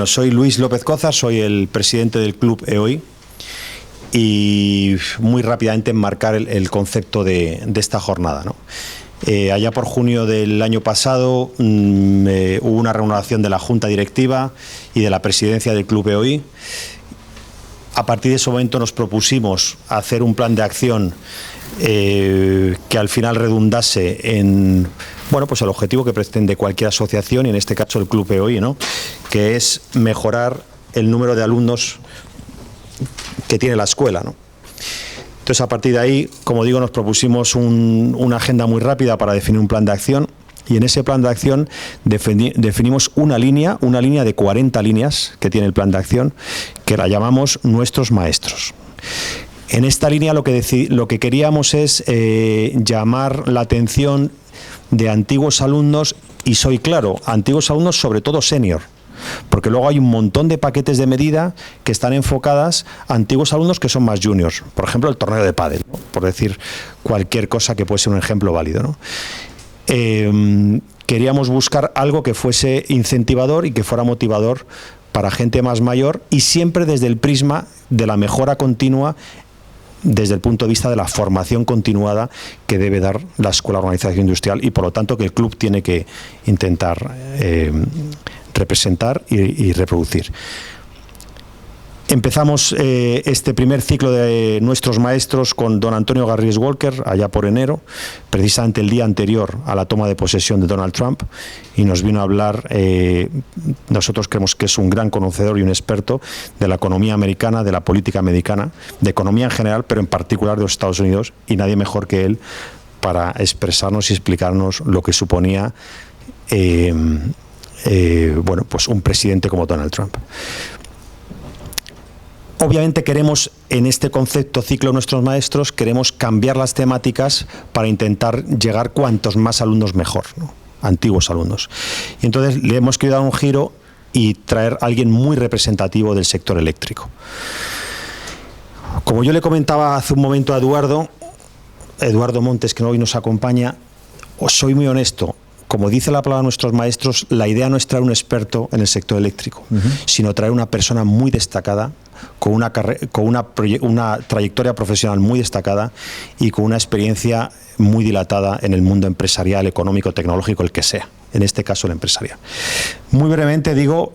Soy Luis López Cózar, soy el presidente del Club EOI y muy rápidamente enmarcar el concepto de esta jornada, ¿no? Allá por junio del año pasado hubo una renovación de la Junta Directiva y de la presidencia del Club EOI. A partir de ese momento nos propusimos hacer un plan de acción que al final redundase en pues el objetivo que pretende cualquier asociación, y en este caso el Club EOI, ¿no?, que es mejorar el número de alumnos que tiene la escuela, ¿no? Entonces, a partir de ahí, como digo, nos propusimos una agenda muy rápida para definir un plan de acción, y en ese plan de acción definimos una línea de 40 líneas que tiene el plan de acción, que la llamamos Nuestros Maestros. En esta línea lo que queríamos es llamar la atención de antiguos alumnos, y soy claro, antiguos alumnos sobre todo senior, porque luego hay un montón de paquetes de medida que están enfocadas a antiguos alumnos que son más juniors, por ejemplo el torneo de pádel, ¿no?, por decir cualquier cosa que puede ser un ejemplo válido, ¿no? Queríamos buscar algo que fuese incentivador y que fuera motivador para gente más mayor, y siempre desde el prisma de la mejora continua, desde el punto de vista de la formación continuada que debe dar la Escuela de Organización Industrial, y por lo tanto que el club tiene que intentar representar y reproducir. Empezamos este primer ciclo de Nuestros Maestros con don Antonio Garrigues Walker, allá por enero, precisamente el día anterior a la toma de posesión de Donald Trump, y nos vino a hablar, nosotros creemos que es un gran conocedor y un experto de la economía americana, de la política americana, de economía en general, pero en particular de los Estados Unidos, y nadie mejor que él para expresarnos y explicarnos lo que suponía pues un presidente como Donald Trump. Obviamente queremos, en este concepto ciclo de Nuestros Maestros, queremos cambiar las temáticas para intentar llegar cuantos más alumnos mejor, ¿no?, antiguos alumnos. Y entonces le hemos querido dar un giro y traer a alguien muy representativo del sector eléctrico. Como yo le comentaba hace un momento a Eduardo Montes, que hoy nos acompaña, os soy muy honesto. Como dice la palabra Nuestros Maestros, la idea no es traer un experto en el sector eléctrico, sino traer una persona muy destacada, con una trayectoria profesional muy destacada y con una experiencia muy dilatada en el mundo empresarial, económico, tecnológico, el que sea, en este caso el empresarial. Muy brevemente digo,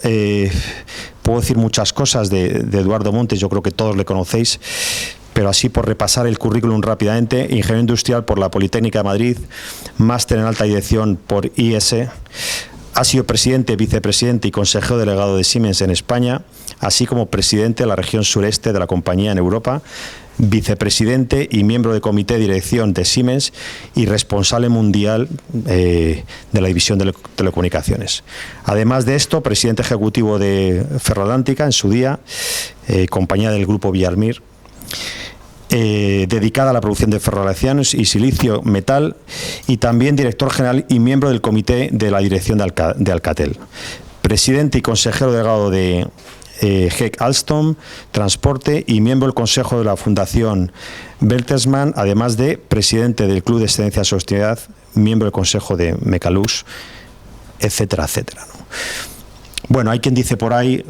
puedo decir muchas cosas de Eduardo Montes, yo creo que todos le conocéis, pero así por repasar el currículum rápidamente: ingeniero industrial por la Politécnica de Madrid, máster en alta dirección por IES, ha sido presidente, vicepresidente y consejero delegado de Siemens en España, así como presidente de la región sureste de la compañía en Europa, vicepresidente y miembro del comité de dirección de Siemens y responsable mundial de la división de telecomunicaciones. Además de esto, presidente ejecutivo de Ferroatlántica en su día, compañía del grupo Villarmir, dedicada a la producción de ferroalicianos y silicio metal, y también director general y miembro del comité de la dirección de Alcatel, presidente y consejero delegado de GEC Alstom Transporte y miembro del consejo de la Fundación Bertelsmann, además de presidente del Club de Excelencia y Sostenibilidad, miembro del consejo de Mecalux, etcétera, etcétera, ¿no? Bueno, hay quien dice por ahí,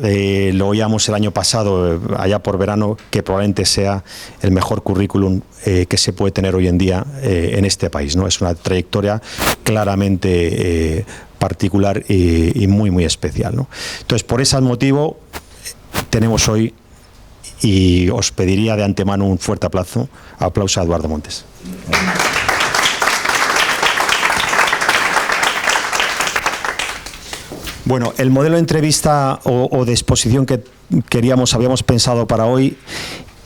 lo oíamos el año pasado, allá por verano, que probablemente sea el mejor currículum que se puede tener hoy en día en este país, ¿no? Es una trayectoria claramente particular y muy, muy especial, ¿no? Entonces, por ese motivo, tenemos hoy, y os pediría de antemano un fuerte aplauso a Eduardo Montes. Bueno, el modelo de entrevista o de exposición que habíamos pensado para hoy,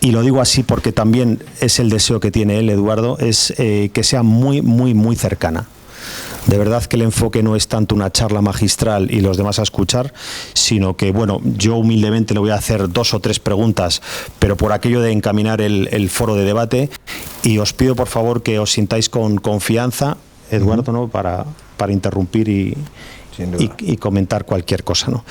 y lo digo así porque también es el deseo que tiene él, Eduardo, es que sea muy, muy, muy cercana. De verdad que el enfoque no es tanto una charla magistral y los demás a escuchar, sino que, bueno, yo humildemente le voy a hacer 2 o 3 preguntas, pero por aquello de encaminar el foro de debate, y os pido por favor que os sintáis con confianza, Eduardo, ¿no?, para interrumpir y comentar cualquier cosa, ¿no?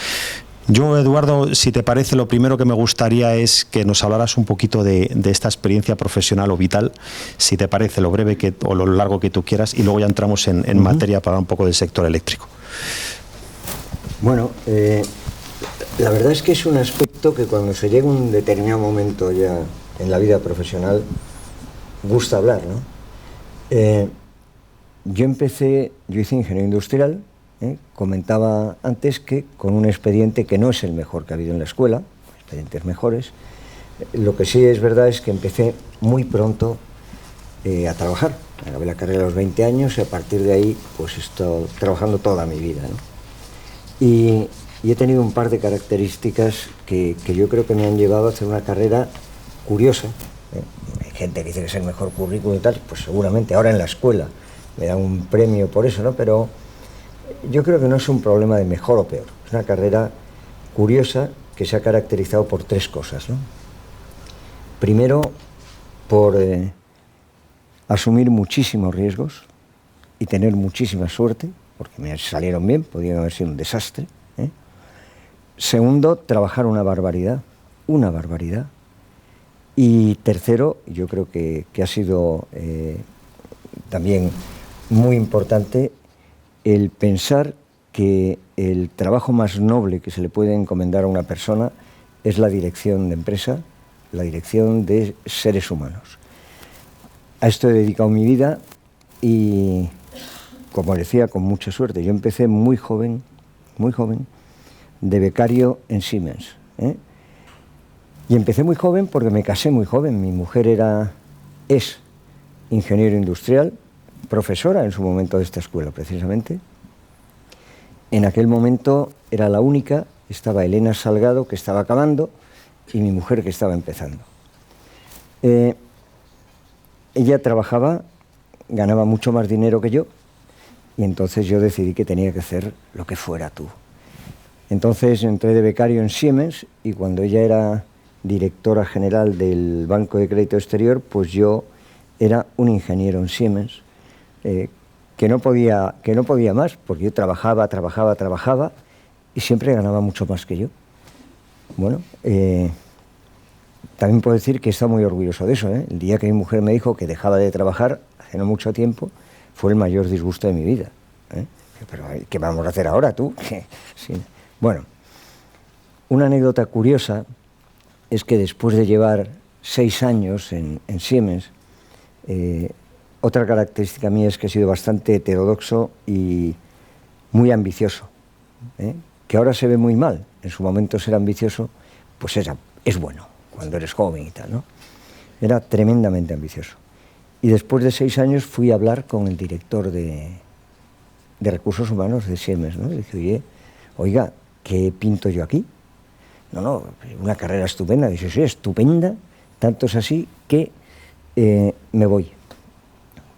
Yo, Eduardo, si te parece, lo primero que me gustaría es que nos hablaras un poquito de esta experiencia profesional o vital, si te parece, lo breve o lo largo que tú quieras, y luego ya entramos en materia para un poco del sector eléctrico. Bueno, La verdad es que es un aspecto que cuando se llega a un determinado momento ya en la vida profesional gusta hablar, ¿no? Yo hice ingeniería industrial, comentaba antes que con un expediente que no es el mejor que ha habido en la escuela, expedientes mejores. Lo que sí es verdad es que empecé muy pronto a trabajar. Acabé la carrera a los 20 años y a partir de ahí pues he estado trabajando toda mi vida, ¿no? Y he tenido un par de características que yo creo que me han llevado a hacer una carrera curiosa. Hay gente que dice que es el mejor currículum y tal, pues seguramente ahora en la escuela me dan un premio por eso, ¿no? Pero yo creo que no es un problema de mejor o peor. Es una carrera curiosa que se ha caracterizado por tres cosas, ¿no? Primero, por asumir muchísimos riesgos y tener muchísima suerte, porque me salieron bien, podían haber sido un desastre. Segundo, trabajar una barbaridad. Y tercero, yo creo que ha sido también muy importante el pensar que el trabajo más noble que se le puede encomendar a una persona es la dirección de empresa, la dirección de seres humanos. A esto he dedicado mi vida y, como decía, con mucha suerte. Yo empecé muy joven, de becario en Siemens. Y empecé muy joven porque me casé muy joven. Mi mujer es ingeniero industrial, profesora en su momento de esta escuela, precisamente. En aquel momento era la única, estaba Elena Salgado, que estaba acabando, y mi mujer, que estaba empezando. Ella trabajaba, ganaba mucho más dinero que yo, y entonces yo decidí que tenía que hacer lo que fuera tú. Entonces entré de becario en Siemens, y cuando ella era directora general del Banco de Crédito Exterior, pues yo era un ingeniero en Siemens, que no podía más, porque yo trabajaba, y siempre ganaba mucho más que yo. Bueno, también puedo decir que he estado muy orgulloso de eso, ¿eh? El día que mi mujer me dijo que dejaba de trabajar, hace no mucho tiempo, fue el mayor disgusto de mi vida, ¿eh? Pero, ¿qué vamos a hacer ahora, tú? Sí. Bueno, una anécdota curiosa es que después de llevar 6 años en Siemens, otra característica mía es que he sido bastante heterodoxo y muy ambicioso, que ahora se ve muy mal. En su momento ser ambicioso, pues es bueno, cuando eres joven y tal, ¿no? Era tremendamente ambicioso. Y después de 6 años fui a hablar con el director de recursos humanos de Siemens, ¿no? Le dije, oiga, ¿qué pinto yo aquí? No, una carrera estupenda. Dice, sí, estupenda, tanto es así que me voy.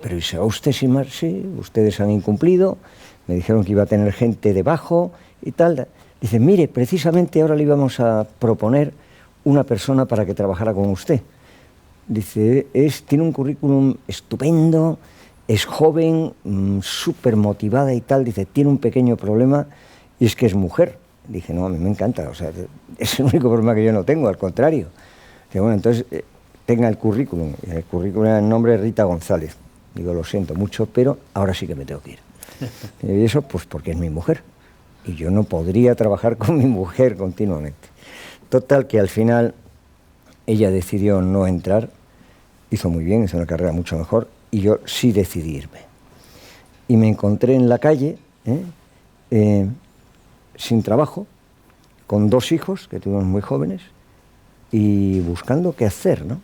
Pero dice, ¿a usted sin más? Sí, ustedes han incumplido, me dijeron que iba a tener gente debajo y tal. Dice, mire, precisamente ahora le íbamos a proponer una persona para que trabajara con usted. Dice, tiene un currículum estupendo, es joven, súper motivada y tal. Dice, tiene un pequeño problema y es que es mujer. Dije, no, a mí me encanta, o sea, es el único problema que yo no tengo, al contrario. Dice, bueno, entonces tenga el currículum. Y el currículum era el nombre de Rita González. Digo, lo siento mucho, pero ahora sí que me tengo que ir. Y eso, pues porque es mi mujer. Y yo no podría trabajar con mi mujer continuamente. Total, que al final ella decidió no entrar. Hizo muy bien, hizo una carrera mucho mejor. Y yo sí decidí irme. Y me encontré en la calle, sin trabajo, con 2 hijos, que tuvimos muy jóvenes, y buscando qué hacer, ¿no?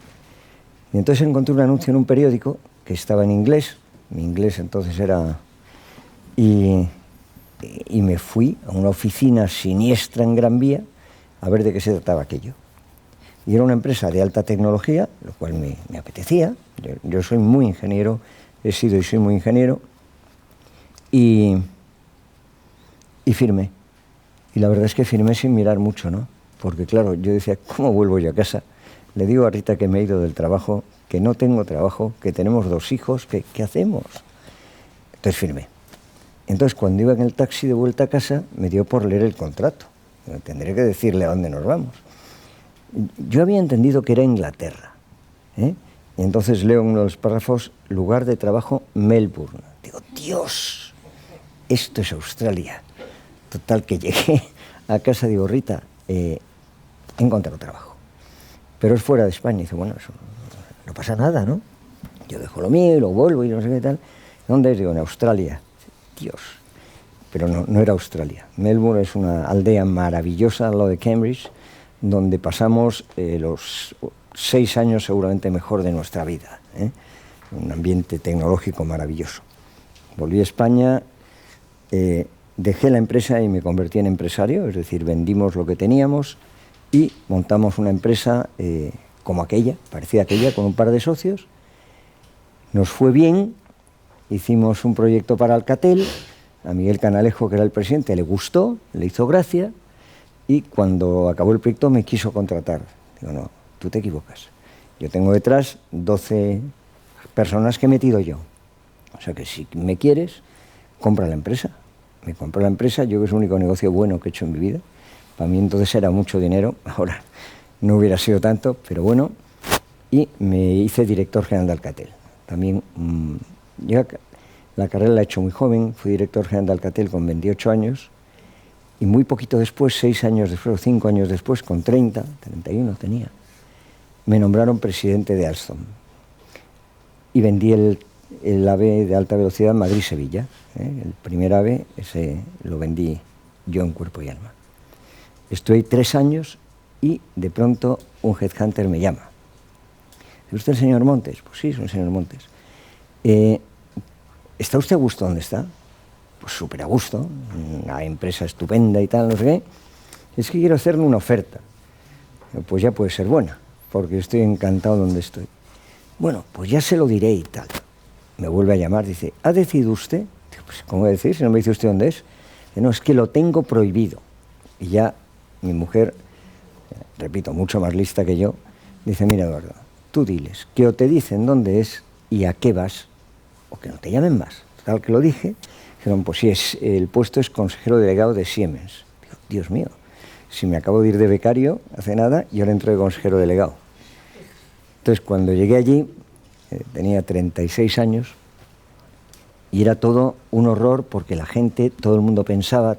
Y entonces encontré un anuncio en un periódico que estaba en inglés, mi inglés entonces era... Y me fui a una oficina siniestra en Gran Vía a ver de qué se trataba aquello. Y era una empresa de alta tecnología, lo cual me apetecía. Yo soy muy ingeniero, he sido y soy muy ingeniero, y firmé. Y la verdad es que firmé sin mirar mucho, ¿no? Porque claro, yo decía, ¿cómo vuelvo yo a casa? Le digo a Rita que me he ido del trabajo, que no tengo trabajo, que tenemos 2 hijos, ¿qué hacemos? Entonces firmé. Entonces, cuando iba en el taxi de vuelta a casa, me dio por leer el contrato. Tendré que decirle a dónde nos vamos. Yo había entendido que era Inglaterra, ¿eh? Y entonces leo en uno de los párrafos, lugar de trabajo, Melbourne. Digo, Dios, esto es Australia. Total, que llegué a casa, digo, Rita, he encontrado trabajo. Pero es fuera de España. Y dice, bueno, eso no pasa nada, ¿no? Yo dejo lo mío y lo vuelvo y no sé qué tal. ¿Dónde es? Digo, en Australia. Dios. Pero no era Australia. Melbourne es una aldea maravillosa al lado de Cambridge, donde pasamos los 6 años seguramente mejor de nuestra vida, ¿eh? Un ambiente tecnológico maravilloso. Volví a España, dejé la empresa y me convertí en empresario, es decir, vendimos lo que teníamos y montamos una empresa como aquella, parecida a aquella, con un par de socios. Nos fue bien, hicimos un proyecto para Alcatel, a Miguel Canalejo, que era el presidente, le gustó, le hizo gracia, y cuando acabó el proyecto me quiso contratar. Digo, no, tú te equivocas. Yo tengo detrás 12 personas que he metido yo. O sea que si me quieres, compra la empresa. Me compró la empresa, yo creo que es el único negocio bueno que he hecho en mi vida. Para mí entonces era mucho dinero, ahora no hubiera sido tanto, pero bueno. Y me hice director general de Alcatel. También, yo la carrera la he hecho muy joven, fui director general de Alcatel con 28 años, y muy poquito después, 6 años después, o 5 años después, con 31 tenía, me nombraron presidente de Alstom. Y vendí el AVE de alta velocidad Madrid-Sevilla. El primer AVE, ese lo vendí yo en cuerpo y alma. Estoy 3 años y de pronto un headhunter me llama. ¿Es usted el señor Montes? Pues sí, soy el señor Montes. ¿Está usted a gusto donde está? Pues súper a gusto, una empresa estupenda y tal, no sé qué. Es que quiero hacerle una oferta. Pues ya puede ser buena, porque estoy encantado donde estoy. Bueno, pues ya se lo diré y tal. Me vuelve a llamar, dice, ¿ha decidido usted? Digo, pues ¿cómo voy a decir si no me dice usted dónde es? Dice, no, es que lo tengo prohibido. Y ya mi mujer, repito, mucho más lista que yo, dice, mira Eduardo, tú diles que o te dicen dónde es y a qué vas, o que no te llamen más. Tal que lo dije, dijeron, pues sí, el puesto es consejero delegado de Siemens. Digo, Dios mío, si me acabo de ir de becario hace nada y ahora entro de consejero delegado. Entonces, cuando llegué allí, tenía 36 años, y era todo un horror porque la gente, todo el mundo pensaba,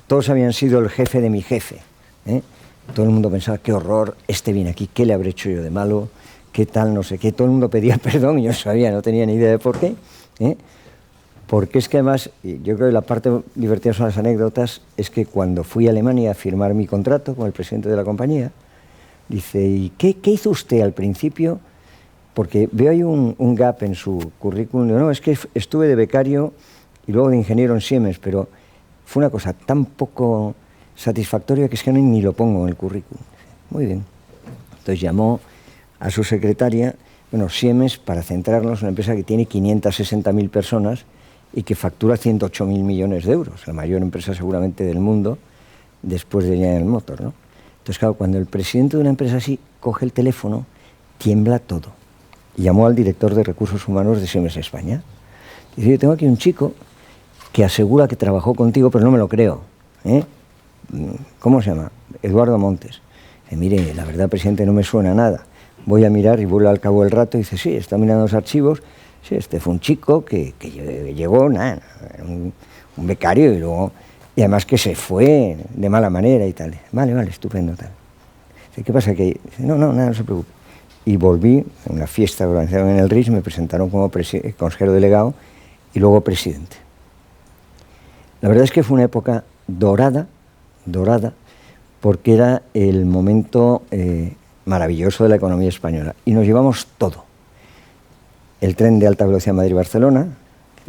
todos habían sido el jefe de mi jefe, ¿eh? Todo el mundo pensaba, qué horror, este viene aquí, ¿qué le habré hecho yo de malo? ¿Qué tal? No sé qué. Todo el mundo pedía perdón y yo sabía, no tenía ni idea de por qué, ¿eh? Porque es que además, yo creo que la parte divertida son las anécdotas, es que cuando fui a Alemania a firmar mi contrato con el presidente de la compañía, dice, ¿y qué hizo usted al principio? Porque veo ahí un gap en su currículum. Digo, no, es que estuve de becario y luego de ingeniero en Siemens, pero fue una cosa tan poco satisfactoria que es que ni lo pongo en el currículum. Muy bien. Entonces llamó a su secretaria, bueno, Siemens, para centrarnos, una empresa que tiene 560.000 personas y que factura 108.000 millones de euros, la mayor empresa seguramente del mundo, después de General Motors, ¿no? Entonces, claro, cuando el presidente de una empresa así coge el teléfono, tiembla todo. Y llamó al director de Recursos Humanos de Siemens España. Dice, yo tengo aquí un chico que asegura que trabajó contigo, pero no me lo creo, ¿eh? ¿Cómo se llama? Eduardo Montes. Dice, mire, la verdad, presidente, no me suena nada. Voy a mirar y vuelvo al cabo del rato y dice, sí, está mirando los archivos. Sí, este fue un chico que llegó, nada, un becario y además que se fue de mala manera y tal. Vale, estupendo, tal. Dice, ¿qué pasa? Dice, no, nada, no se preocupe. Y volví a una fiesta organizada en el RIS, me presentaron como consejero delegado y luego presidente. La verdad es que fue una época dorada, porque era el momento maravilloso de la economía española. Y nos llevamos todo. El tren de alta velocidad Madrid-Barcelona,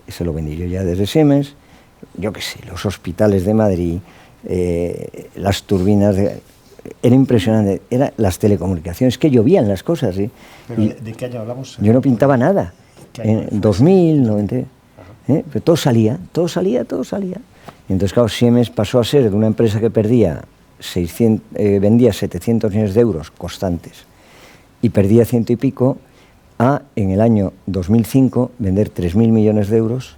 ese lo vendí yo ya desde Siemens, yo qué sé, los hospitales de Madrid, las turbinas, era impresionante, eran las telecomunicaciones, que llovían las cosas, ¿sí? ¿Pero de qué año hablamos? Yo no pintaba nada, en 2000, 90, pero todo salía. Y entonces, claro, Siemens pasó a ser de una empresa que vendía 700 millones de euros constantes y perdía 100 y pico, a, en el año 2005, vender 3.000 millones de euros,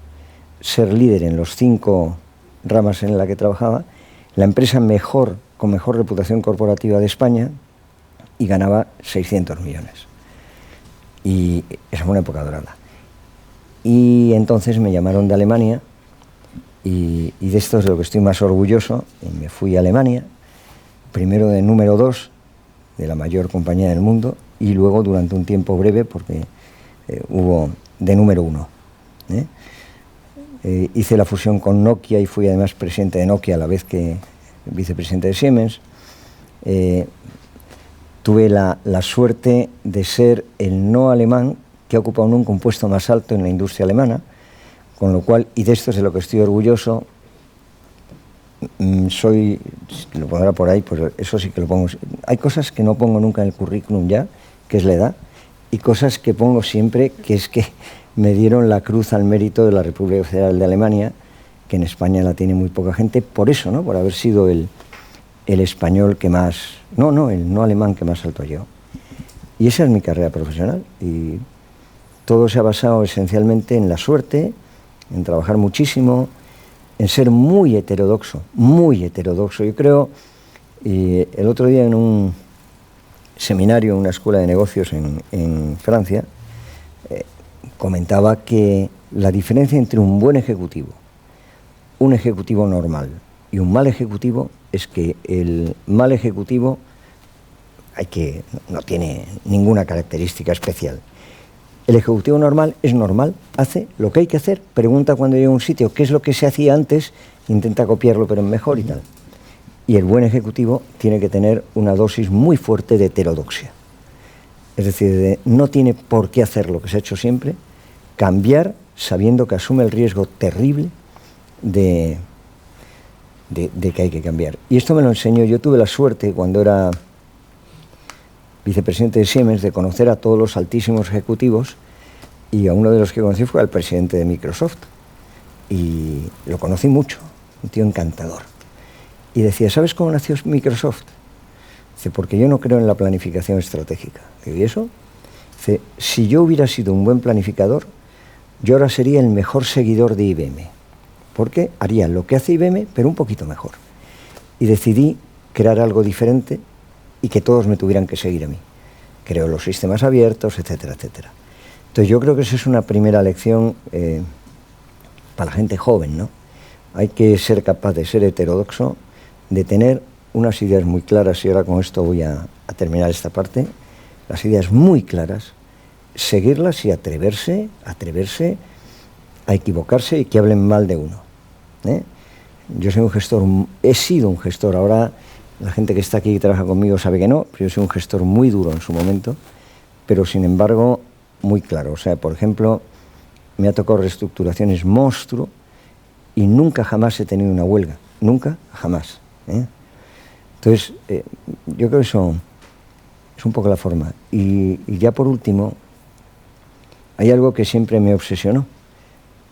ser líder en los 5 ramas en las que trabajaba, la empresa con mejor reputación corporativa de España, y ganaba 600 millones. Y esa fue una época dorada. Y entonces me llamaron de Alemania, y de esto es de lo que estoy más orgulloso, y me fui a Alemania, primero de número 2 de la mayor compañía del mundo y luego durante un tiempo breve, porque hubo de número 1. Hice la fusión con Nokia y fui además presidente de Nokia a la vez que vicepresidente de Siemens. Tuve la suerte de ser el no alemán que ha ocupado nunca un puesto más alto en la industria alemana, con lo cual, y de esto es de lo que estoy orgulloso, soy, lo pondrá por ahí, pues eso sí que lo pongo. Hay cosas que no pongo nunca en el currículum ya, que es la edad, y cosas que pongo siempre, que es que me dieron la Cruz al Mérito de la República Federal de Alemania, que en España la tiene muy poca gente, por eso, ¿no? Por haber sido el español que más, el no alemán que más alto llegó. Y esa es mi carrera profesional, y todo se ha basado esencialmente en la suerte, en trabajar muchísimo, en ser muy heterodoxo, muy heterodoxo. Yo creo, el otro día en un seminario, en una escuela de negocios en Francia, comentaba que la diferencia entre un buen ejecutivo, un ejecutivo normal y un mal ejecutivo es que el mal ejecutivo no tiene ninguna característica especial. El ejecutivo normal es normal, hace lo que hay que hacer, pregunta cuando llega a un sitio qué es lo que se hacía antes, intenta copiarlo pero mejor y tal. Y el buen ejecutivo tiene que tener una dosis muy fuerte de heterodoxia. Es decir, no tiene por qué hacer lo que se ha hecho siempre, cambiar sabiendo que asume el riesgo terrible de que hay que cambiar. Y esto me lo enseñó, yo tuve la suerte cuando era vicepresidente de Siemens de conocer a todos los altísimos ejecutivos, y a uno de los que conocí fue al presidente de Microsoft, y lo conocí mucho, un tío encantador. Y decía, ¿sabes cómo nació Microsoft? Dice, porque yo no creo en la planificación estratégica. Digo, ¿y eso? Dice, si yo hubiera sido un buen planificador, yo ahora sería el mejor seguidor de IBM, porque haría lo que hace IBM, pero un poquito mejor. Y decidí crear algo diferente y que todos me tuvieran que seguir a mí. Creo los sistemas abiertos, etcétera, etcétera. Entonces yo creo que esa es una primera lección para la gente joven, ¿no? Hay que ser capaz de ser heterodoxo, de tener unas ideas muy claras, y ahora con esto voy a terminar esta parte, las ideas muy claras, seguirlas y atreverse a equivocarse y que hablen mal de uno. Yo soy un gestor, he sido un gestor, ahora la gente que está aquí y trabaja conmigo sabe que no, pero yo soy un gestor muy duro en su momento, pero sin embargo muy claro. O sea, por ejemplo, me ha tocado reestructuraciones monstruo y nunca jamás he tenido una huelga, nunca jamás. Entonces, yo creo que eso es un poco la forma. Y ya por último, hay algo que siempre me obsesionó.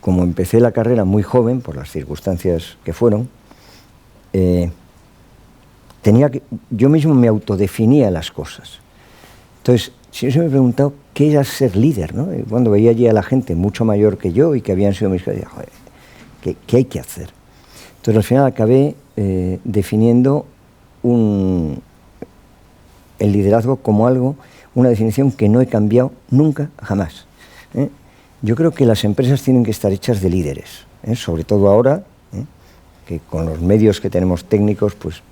Como empecé la carrera muy joven, por las circunstancias que fueron, yo mismo me autodefinía las cosas. Entonces, si yo me he preguntado qué era ser líder, ¿no? Y cuando veía allí a la gente mucho mayor que yo y que habían sido mis jefes, joder, ¿qué hay que hacer? Entonces, al final acabé definiendo el liderazgo como algo, una definición que no he cambiado nunca, jamás. Yo creo que las empresas tienen que estar hechas de líderes, sobre todo ahora, que con los medios que tenemos técnicos, pues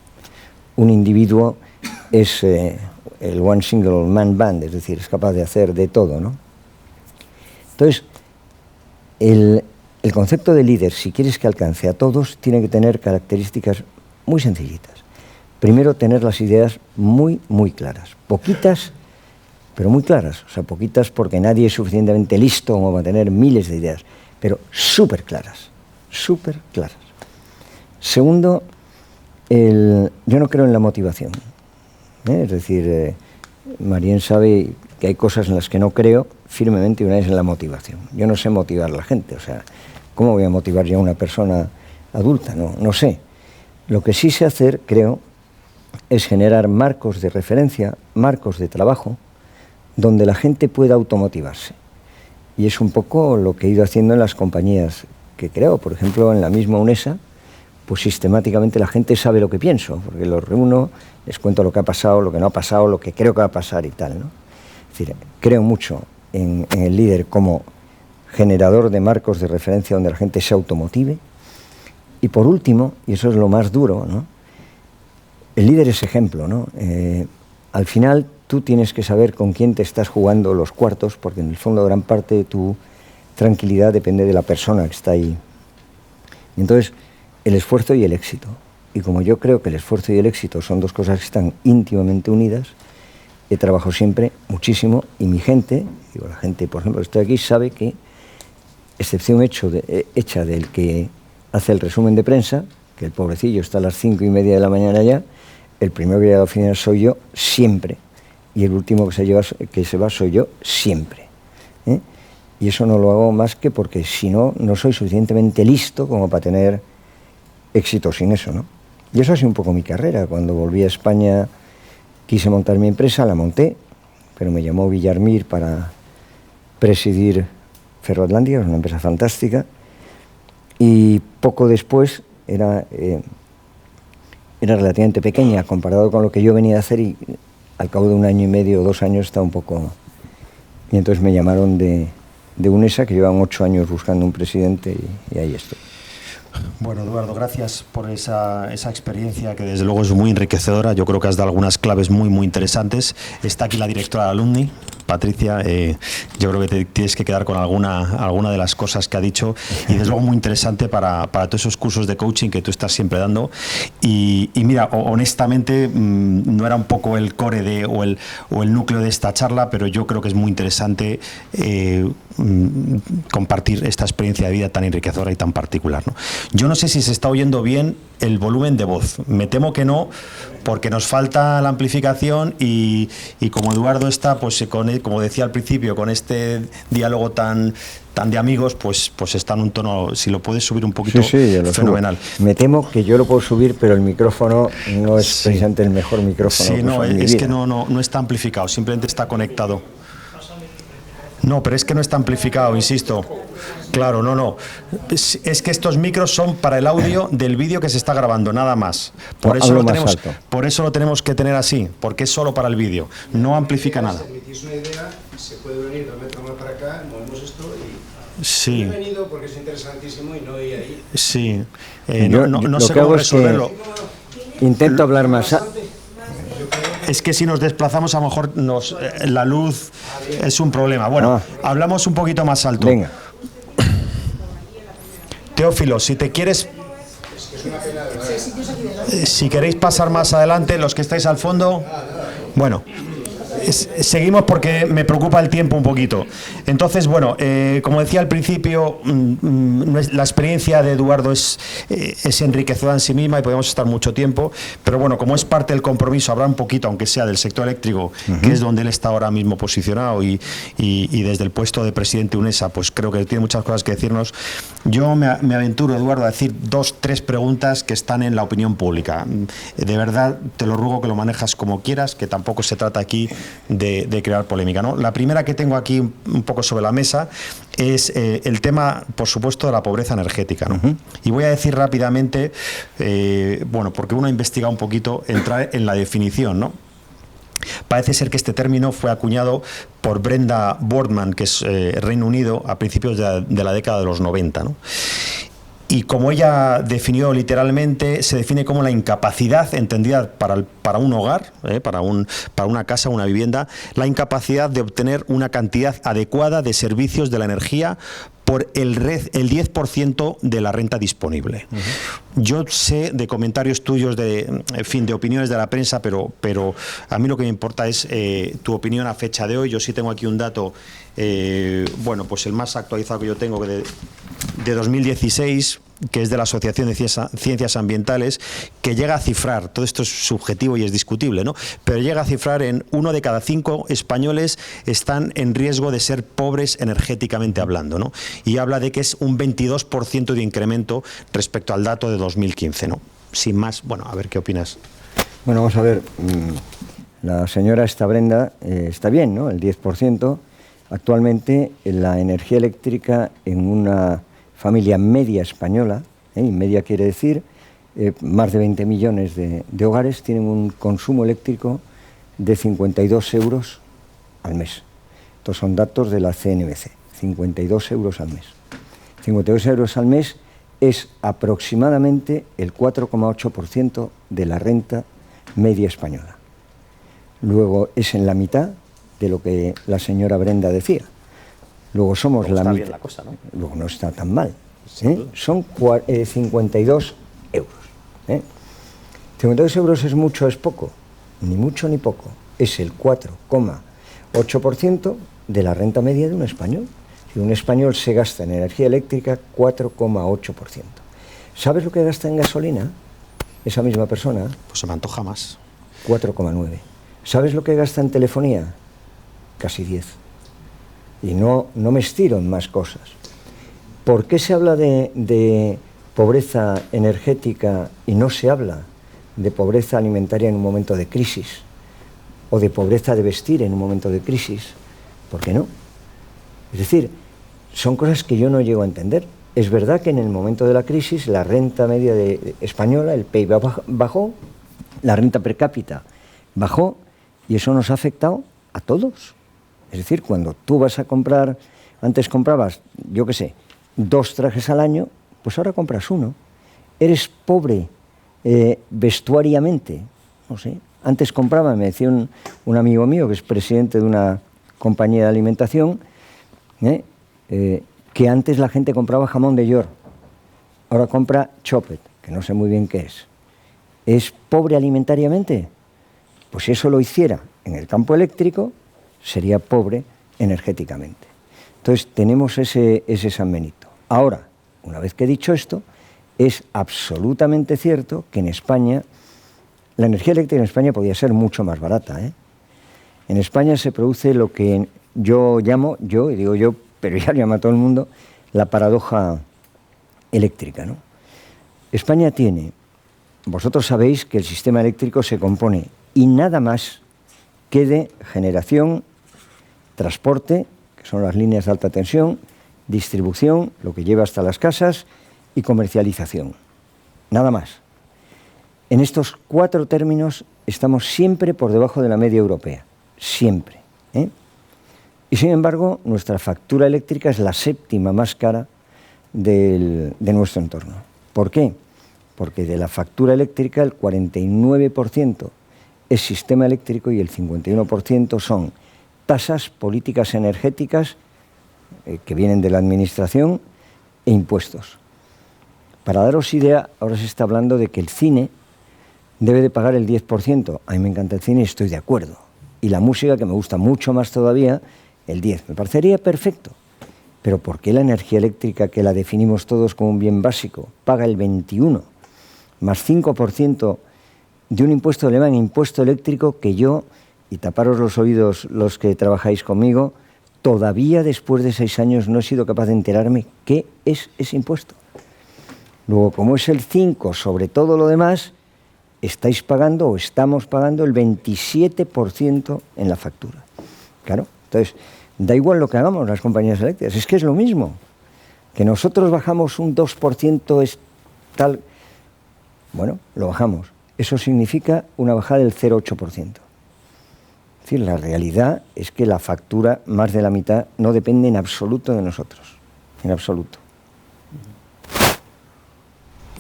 un individuo es el one single man band, es decir, es capaz de hacer de todo, ¿no? Entonces, el concepto de líder, si quieres que alcance a todos, tiene que tener características muy sencillitas. Primero, tener las ideas muy, muy claras. Poquitas, pero muy claras. O sea, poquitas porque nadie es suficientemente listo como para tener miles de ideas, pero súper claras, súper claras. Segundo, yo no creo en la motivación. Es decir, Marien sabe que hay cosas en las que no creo firmemente, y una es en la motivación. Yo no sé motivar a la gente, o sea, ¿cómo voy a motivar yo a una persona adulta? No sé. Lo que sí sé hacer, creo, es generar marcos de referencia, marcos de trabajo, donde la gente pueda automotivarse. Y es un poco lo que he ido haciendo en las compañías que creo. Por ejemplo, en la misma UNESA, pues sistemáticamente la gente sabe lo que pienso, porque los reúno, les cuento lo que ha pasado, lo que no ha pasado, lo que creo que va a pasar y tal, ¿no? Es decir, creo mucho en el líder como generador de marcos de referencia donde la gente se automotive. Y por último, y eso es lo más duro, ¿no? el líder es ejemplo, ¿no? Al final tú tienes que saber con quién te estás jugando los cuartos, porque en el fondo gran parte de tu tranquilidad depende de la persona que está ahí. Y entonces, el esfuerzo y el éxito. Y como yo creo que el esfuerzo y el éxito son dos cosas que están íntimamente unidas, he trabajado siempre muchísimo y mi gente, digo, la gente, por ejemplo, que estoy aquí, sabe que, excepción hecha del que hace el resumen de prensa, que el pobrecillo está a las 5:30 de la mañana ya, el primero que llega a la oficina soy yo siempre, y el último que se va soy yo siempre. Y eso no lo hago más que porque si no, no soy suficientemente listo como para tener éxito sin eso, ¿no? Y eso ha sido un poco mi carrera. Cuando volví a España quise montar mi empresa, la monté, pero me llamó Villarmir para presidir Ferroatlántica, es una empresa fantástica, y poco después era relativamente pequeña comparado con lo que yo venía a hacer, y al cabo de 1 año y medio o 2 años estaba un poco... Y entonces me llamaron de UNESA, que llevan 8 años buscando un presidente, y ahí estoy. Bueno, Eduardo, gracias por esa experiencia que desde luego es muy enriquecedora. Yo creo que has dado algunas claves muy interesantes. Está aquí la directora de Alumni, Patricia. Yo creo que te tienes que quedar con alguna de las cosas que ha dicho, y desde luego muy interesante para todos esos cursos de coaching que tú estás siempre dando. Y mira, honestamente no era un poco el core o el núcleo de esta charla, pero yo creo que es muy interesante compartir esta experiencia de vida tan enriquecedora y tan particular, ¿no? Yo no sé si se está oyendo bien el volumen de voz. Me temo que no, porque nos falta la amplificación y como Eduardo está, pues como decía al principio, con este diálogo tan de amigos, pues está en un tono, si lo puedes subir un poquito, sí, fenomenal. Subo. Me temo que yo lo puedo subir, pero el micrófono no es precisamente el mejor micrófono. Sí, no, es que no está amplificado, simplemente está conectado. No, pero es que no está amplificado, insisto. Claro, no. Es que estos micros son para el audio del vídeo que se está grabando, nada más. Por eso lo tenemos que tener así, porque es solo para el vídeo. No amplifica nada. Si me una idea, se puede venir 2 metros más para acá, movemos esto y... Sí. He venido porque es interesantísimo y no voy ahí. Sí. No sé cómo resolverlo. Intento hablar más. Es que si nos desplazamos a lo mejor la luz es un problema. Bueno, hablamos un poquito más alto. Venga. Teófilo, si te quieres... Si queréis pasar más adelante, los que estáis al fondo... Bueno, seguimos porque me preocupa el tiempo un poquito. Entonces, bueno, como decía al principio, la experiencia de Eduardo es enriquecedora en sí misma y podemos estar mucho tiempo, pero bueno, como es parte del compromiso, habrá un poquito, aunque sea del sector eléctrico, que es donde él está ahora mismo posicionado y desde el puesto de presidente UNESA, pues creo que tiene muchas cosas que decirnos. Yo me aventuro, Eduardo, a decir 2, 3 preguntas que están en la opinión pública. De verdad, te lo ruego que lo manejas como quieras, que tampoco se trata aquí de crear polémica, ¿no? La primera que tengo aquí un poco sobre la mesa es el tema, por supuesto, de la pobreza energética, ¿no? Y voy a decir rápidamente, bueno, porque uno ha investigado un poquito, entrar en la definición, ¿no? Parece ser que este término fue acuñado por Brenda Boardman, que es Reino Unido, a principios de la década de los 90, ¿no? Y como ella definió literalmente, se define como la incapacidad, entendida para un hogar, para una casa, una vivienda, la incapacidad de obtener una cantidad adecuada de servicios de la energía por el 10% de la renta disponible. Yo sé de comentarios tuyos, de opiniones de la prensa, pero a mí lo que me importa es tu opinión a fecha de hoy. Yo sí tengo aquí un dato, bueno, pues el más actualizado que yo tengo, de 2016, que es de la Asociación de Ciencias Ambientales, que llega a cifrar, todo esto es subjetivo y es discutible, ¿no? Pero llega a cifrar en 1 de cada 5 españoles están en riesgo de ser pobres energéticamente hablando, ¿no? Y habla de que es un 22% de incremento respecto al dato de 2015, ¿no? Sin más, bueno, a ver qué opinas. Bueno, vamos a ver, la señora Brenda está bien, ¿no? El 10%. Actualmente la energía eléctrica en una familia media española, y media quiere decir más de 20 millones de hogares, tienen un consumo eléctrico de 52 euros al mes. Estos son datos de la CNMC, 52 euros al mes. 52 euros al mes es aproximadamente el 4,8% de la renta media española. Luego es en la mitad de lo que la señora Brenda decía. Luego somos la mitad. Bien la cosa, ¿no? Luego no está tan mal. Son 52 euros. 52 euros es mucho o es poco. Ni mucho ni poco. Es el 4,8% de la renta media de un español. Si un español se gasta en energía eléctrica 4,8%. ¿Sabes lo que gasta en gasolina esa misma persona? Pues se me antoja más. 4,9. ¿Sabes lo que gasta en telefonía? Casi 10. Y no me estiro en más cosas. ¿Por qué se habla de pobreza energética y no se habla de pobreza alimentaria en un momento de crisis? ¿O de pobreza de vestir en un momento de crisis? ¿Por qué no? Es decir, son cosas que yo no llego a entender. Es verdad que en el momento de la crisis la renta media española, el PIB bajó, la renta per cápita bajó y eso nos ha afectado a todos. Es decir, cuando tú vas a comprar, antes comprabas, yo qué sé, 2 trajes al año, pues ahora compras uno. Eres pobre vestuariamente, no sé. Antes compraba, me decía un amigo mío que es presidente de una compañía de alimentación, que antes la gente compraba jamón de york, ahora compra chopet, que no sé muy bien qué es. ¿Es pobre alimentariamente? Pues si eso lo hiciera en el campo eléctrico, sería pobre energéticamente. Entonces tenemos ese San Benito. Ahora, una vez que he dicho esto, es absolutamente cierto que en España, la energía eléctrica en España podría ser mucho más barata. En España se produce lo que yo llamo, y digo yo, pero ya lo llama todo el mundo, la paradoja eléctrica, ¿no? España tiene, vosotros sabéis que el sistema eléctrico se compone y nada más que de generación, transporte, que son las líneas de alta tensión, distribución, lo que lleva hasta las casas, y comercialización. Nada más. En estos 4 términos estamos siempre por debajo de la media europea. Siempre. Y sin embargo, nuestra factura eléctrica es la 7ª más cara de nuestro entorno. ¿Por qué? Porque de la factura eléctrica el 49% es sistema eléctrico y el 51% son tasas, políticas energéticas que vienen de la administración e impuestos. Para daros idea, ahora se está hablando de que el cine debe de pagar el 10%. A mí me encanta el cine y estoy de acuerdo. Y la música, que me gusta mucho más todavía, el 10%. Me parecería perfecto. Pero ¿por qué la energía eléctrica, que la definimos todos como un bien básico, paga el 21%, más 5% de un impuesto alemán, impuesto eléctrico, que yo, y taparos los oídos los que trabajáis conmigo, todavía después de 6 años no he sido capaz de enterarme qué es ese impuesto? Luego, como es el 5 sobre todo lo demás, estáis pagando o estamos pagando el 27% en la factura. Claro, entonces, da igual lo que hagamos las compañías eléctricas, es que es lo mismo. Que nosotros bajamos un 2% es tal... Bueno, lo bajamos. Eso significa una bajada del 0,8%. Es decir, la realidad es que la factura, más de la mitad, no depende en absoluto de nosotros. En absoluto.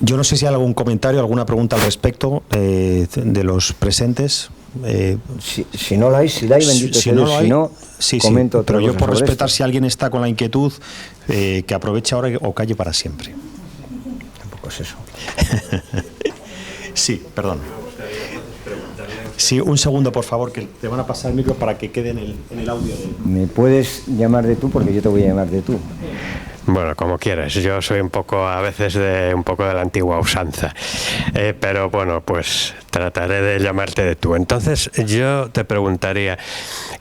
Yo no sé si hay algún comentario, alguna pregunta al respecto de los presentes. Si no la hay, bendito sea Dios. Si no, comento pero yo por respetar si alguien está con la inquietud, que aproveche ahora o calle para siempre. Tampoco es eso. Sí, perdón. Sí, un segundo, por favor, que te van a pasar el micro para que quede en el audio. ¿Me puedes llamar de tú? Porque yo te voy a llamar de tú. Bueno, como quieras. Yo soy un poco, a veces, un poco de la antigua usanza. Pero bueno, pues trataré de llamarte de tú. Entonces, yo te preguntaría,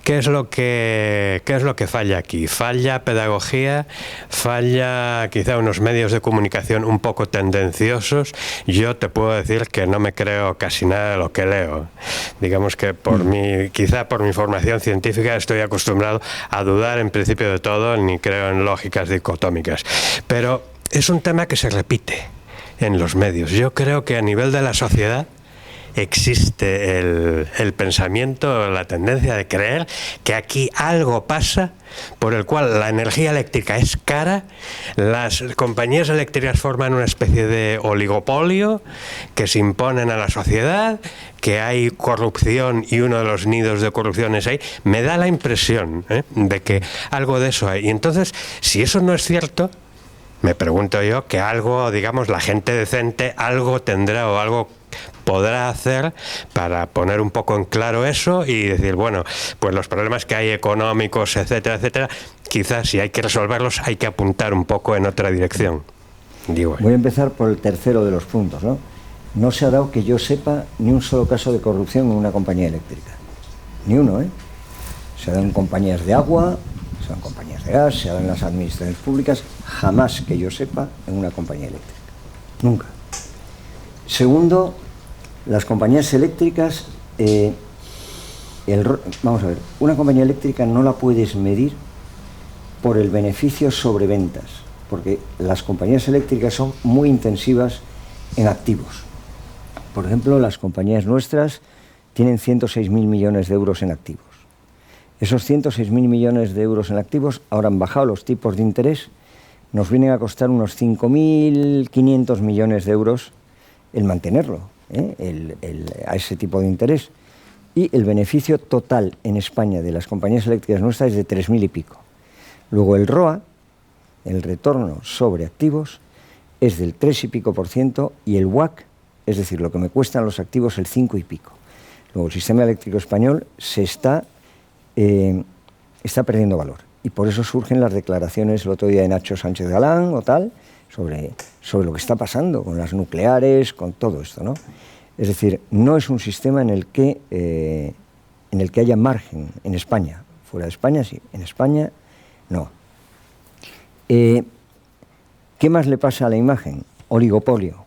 ¿qué es lo que falla aquí? ¿Falla pedagogía? ¿Falla quizá unos medios de comunicación un poco tendenciosos? Yo te puedo decir que no me creo casi nada de lo que leo. Digamos que quizá por mi formación científica estoy acostumbrado a dudar en principio de todo, ni creo en lógicas dicotómicas. Pero es un tema que se repite en los medios. Yo creo que a nivel de la sociedad existe el pensamiento, la tendencia de creer que aquí algo pasa por el cual la energía eléctrica es cara, las compañías eléctricas forman una especie de oligopolio que se imponen a la sociedad, que hay corrupción y uno de los nidos de corrupción es ahí. Me da la impresión de que algo de eso hay. Y entonces, si eso no es cierto, me pregunto yo que algo, digamos, la gente decente algo tendrá o algo podrá hacer para poner un poco en claro eso y decir, bueno, pues los problemas que hay económicos, etcétera, etcétera, quizás si hay que resolverlos hay que apuntar un poco en otra dirección. Digo. Voy a empezar por el tercero de los puntos, ¿no? No se ha dado, que yo sepa, ni un solo caso de corrupción en una compañía eléctrica. Ni uno, ¿eh? Se dan en compañías de agua, se dan en compañías de gas, se dan en las administraciones públicas, jamás que yo sepa en una compañía eléctrica. Nunca. Segundo, las compañías eléctricas, vamos a ver, una compañía eléctrica no la puedes medir por el beneficio sobre ventas, porque las compañías eléctricas son muy intensivas en activos. Por ejemplo, las compañías nuestras tienen 106.000 millones de euros en activos. Esos 106.000 millones de euros en activos, ahora han bajado los tipos de interés, nos vienen a costar unos 5.500 millones de euros el mantenerlo, a ese tipo de interés. Y el beneficio total en España de las compañías eléctricas nuestras es de 3.000 y pico. Luego el ROA, el retorno sobre activos, es del 3 y pico % y el WACC, es decir, lo que me cuestan los activos, el 5 y pico. Luego el sistema eléctrico español se está perdiendo valor. Y por eso surgen las declaraciones el otro día de Nacho Sánchez Galán o tal, sobre lo que está pasando con las nucleares, con todo esto, ¿no? Es decir, no es un sistema en el que haya margen en España. Fuera de España sí, en España no. ¿Qué más le pasa a la imagen? Oligopolio.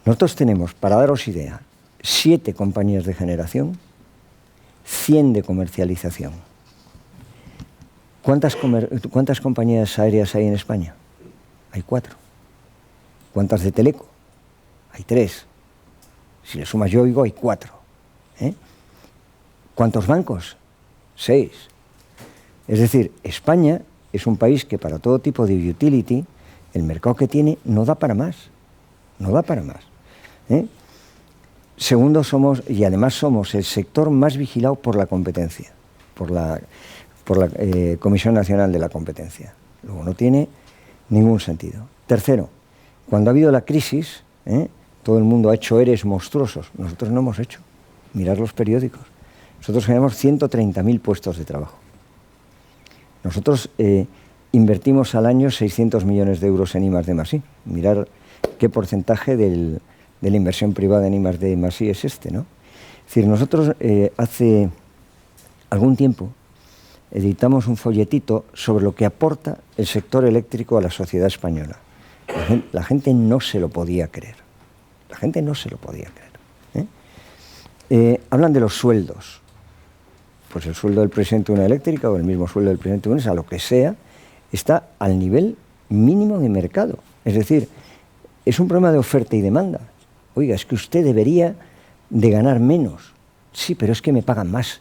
Nosotros tenemos, para daros idea, 7 compañías de generación, 100 de comercialización. ¿Cuántas compañías aéreas hay en España? Hay 4. ¿Cuántas de teleco? Hay 3. Si le sumas Yoigo, hay 4. ¿Cuántos bancos? 6. Es decir, España es un país que para todo tipo de utility, el mercado que tiene no da para más. No da para más. Segundo, además somos el sector más vigilado por la competencia, por la Comisión Nacional de la Competencia. Luego no tiene ningún sentido. Tercero, cuando ha habido la crisis, todo el mundo ha hecho EREs monstruosos. Nosotros no hemos hecho. Mirad los periódicos. Nosotros generamos 130.000 puestos de trabajo. Nosotros invertimos al año 600 millones de euros en I+D+I. Mirar qué porcentaje de la inversión privada en I+D+I es este, ¿no? Es decir, nosotros hace algún tiempo editamos un folletito sobre lo que aporta el sector eléctrico a la sociedad española. La gente no se lo podía creer. La gente no se lo podía creer. Hablan de los sueldos. Pues el sueldo del presidente de una eléctrica o el mismo sueldo del presidente de una, a lo que sea, está al nivel mínimo de mercado. Es decir, es un problema de oferta y demanda. Oiga, es que usted debería de ganar menos. Sí, pero es que me pagan más.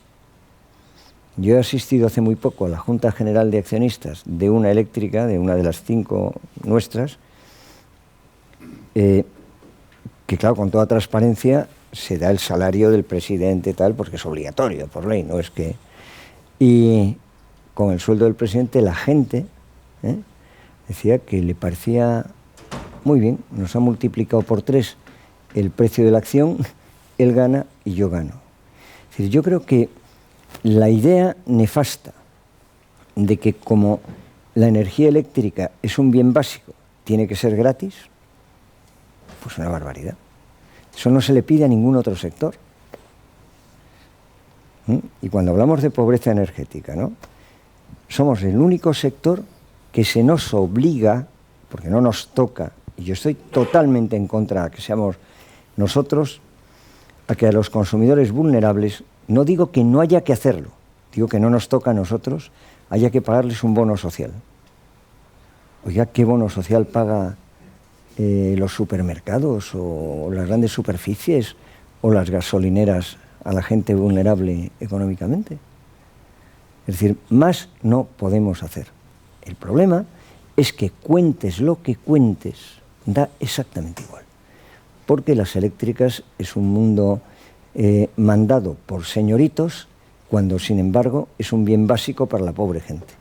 Yo he asistido hace muy poco a la Junta General de Accionistas de una eléctrica, de una de las 5 nuestras, que claro, con toda transparencia se da el salario del presidente tal, porque es obligatorio por ley, no es que... Y con el sueldo del presidente la gente decía que le parecía muy bien, nos ha multiplicado por 3 el precio de la acción, él gana y yo gano. Es decir, yo creo que la idea nefasta de que como la energía eléctrica es un bien básico, tiene que ser gratis, pues una barbaridad. Eso no se le pide a ningún otro sector. Y cuando hablamos de pobreza energética, ¿no? Somos el único sector que se nos obliga, porque no nos toca, y yo estoy totalmente en contra de que seamos nosotros, a que a los consumidores vulnerables, no digo que no haya que hacerlo, digo que no nos toca a nosotros, haya que pagarles un bono social. Oiga, ¿qué bono social paga los supermercados o las grandes superficies o las gasolineras a la gente vulnerable económicamente. Es decir, más no podemos hacer. El problema es que cuentes lo que cuentes, da exactamente igual. Porque las eléctricas es un mundo mandado por señoritos, cuando sin embargo es un bien básico para la pobre gente.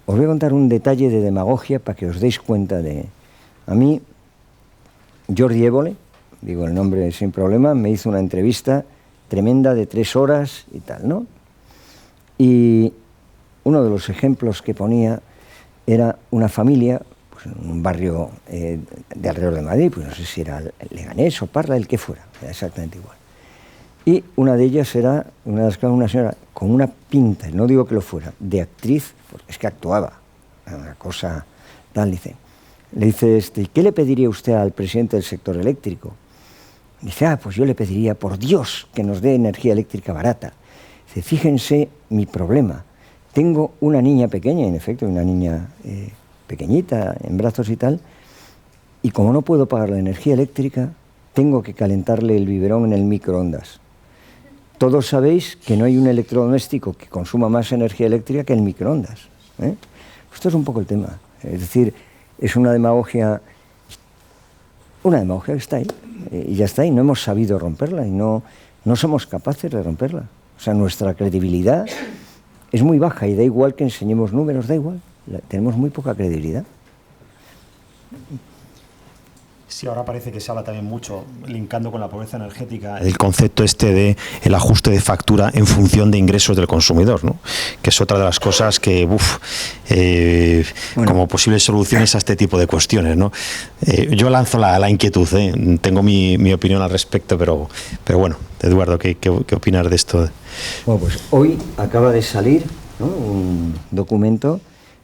Os voy a contar un detalle de demagogia para que os deis cuenta de... A mí, Jordi Évole, digo el nombre sin problema, me hizo una entrevista tremenda de 3 horas y tal, ¿no? Y uno de los ejemplos que ponía era una familia, pues en un barrio de alrededor de Madrid, pues no sé si era Leganés o Parla, el que fuera, era exactamente igual. Y una de ellas era una señora con una pinta, no digo que lo fuera, de actriz, porque es que actuaba, una cosa tal, le dice, ¿qué le pediría usted al presidente del sector eléctrico? Dice, pues yo le pediría, por Dios, que nos dé energía eléctrica barata. Dice, fíjense mi problema, tengo una niña pequeña, en efecto, una niña pequeñita, en brazos y tal, y como no puedo pagar la energía eléctrica, tengo que calentarle el biberón en el microondas. Todos sabéis que no hay un electrodoméstico que consuma más energía eléctrica que el microondas, ¿eh? Esto es un poco el tema. Es decir, es una demagogia que está ahí, y ya está, y no hemos sabido romperla, y no somos capaces de romperla. O sea, nuestra credibilidad es muy baja, y da igual que enseñemos números, da igual, tenemos muy poca credibilidad. Sí, ahora parece que se habla también mucho, linkando con la pobreza energética, el concepto de el ajuste de factura en función de ingresos del consumidor, ¿no? Que es otra de las cosas que, bueno, como posibles soluciones a este tipo de cuestiones, ¿no? Yo lanzo la inquietud, tengo mi opinión al respecto, pero bueno, Eduardo, ¿qué opinas de esto? Bueno, pues hoy acaba de salir, ¿no?, un documento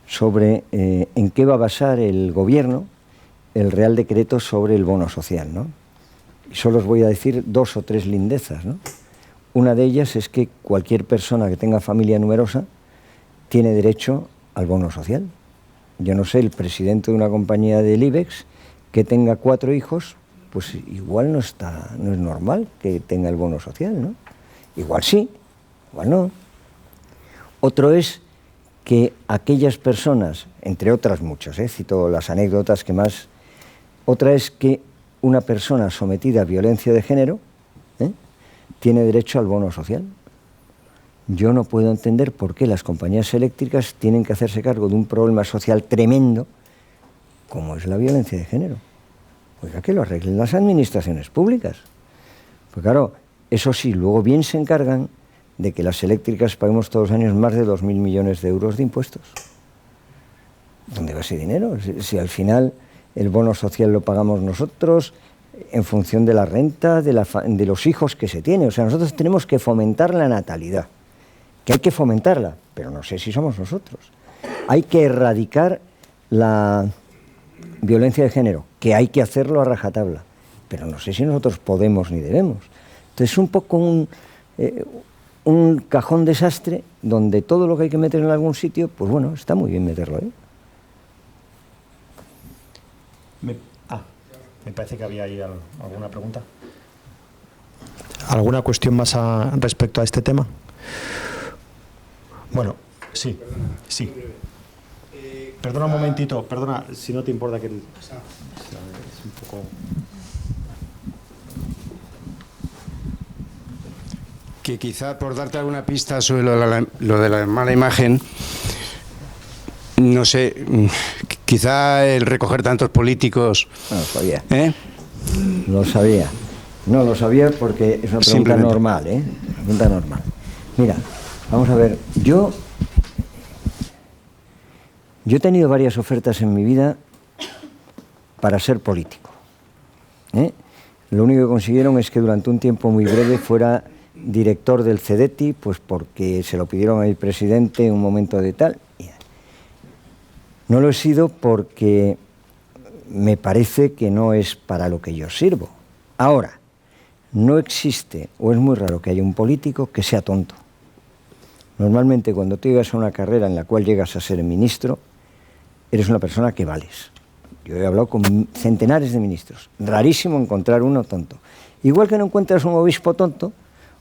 sobre en qué va a basar el gobierno el Real Decreto sobre el bono social, ¿no? Y solo os voy a decir 2 o 3 lindezas, ¿no? Una de ellas es que cualquier persona que tenga familia numerosa tiene derecho al bono social. Yo no sé, el presidente de una compañía del IBEX que tenga 4 hijos, pues igual no es normal que tenga el bono social, ¿no? Igual sí, igual no. Otro es que aquellas personas, entre otras muchas, cito las anécdotas que más... Otra es que una persona sometida a violencia de género tiene derecho al bono social. Yo no puedo entender por qué las compañías eléctricas tienen que hacerse cargo de un problema social tremendo como es la violencia de género. Oiga, que lo arreglen las administraciones públicas. Pues claro, eso sí, luego bien se encargan de que las eléctricas paguemos todos los años más de 2.000 millones de euros de impuestos. ¿Dónde va ese dinero? Si al final el bono social lo pagamos nosotros en función de la renta, de los hijos que se tiene. O sea, nosotros tenemos que fomentar la natalidad, que hay que fomentarla, pero no sé si somos nosotros. Hay que erradicar la violencia de género, que hay que hacerlo a rajatabla, pero no sé si nosotros podemos ni debemos. Entonces es un poco un cajón desastre donde todo lo que hay que meter en algún sitio, pues bueno, está muy bien meterlo ahí. Me parece que había ahí alguna pregunta. ¿Alguna cuestión más respecto a este tema? Bueno, sí. Perdona un momentito, si no te importa que... Es un poco... Que quizá por darte alguna pista sobre lo de la mala imagen, no sé, quizá el recoger tantos políticos... No lo sabía. No lo sabía porque es una pregunta normal, Una pregunta normal. Mira, vamos a ver, yo he tenido varias ofertas en mi vida para ser político. Lo único que consiguieron es que durante un tiempo muy breve fuera director del CEDETI, pues porque se lo pidieron al presidente en un momento de tal. No lo he sido porque me parece que no es para lo que yo sirvo. Ahora, no existe, o es muy raro que haya un político que sea tonto. Normalmente cuando tú llegas a una carrera en la cual llegas a ser ministro, eres una persona que vales. Yo he hablado con centenares de ministros. Rarísimo encontrar uno tonto. Igual que no encuentras un obispo tonto,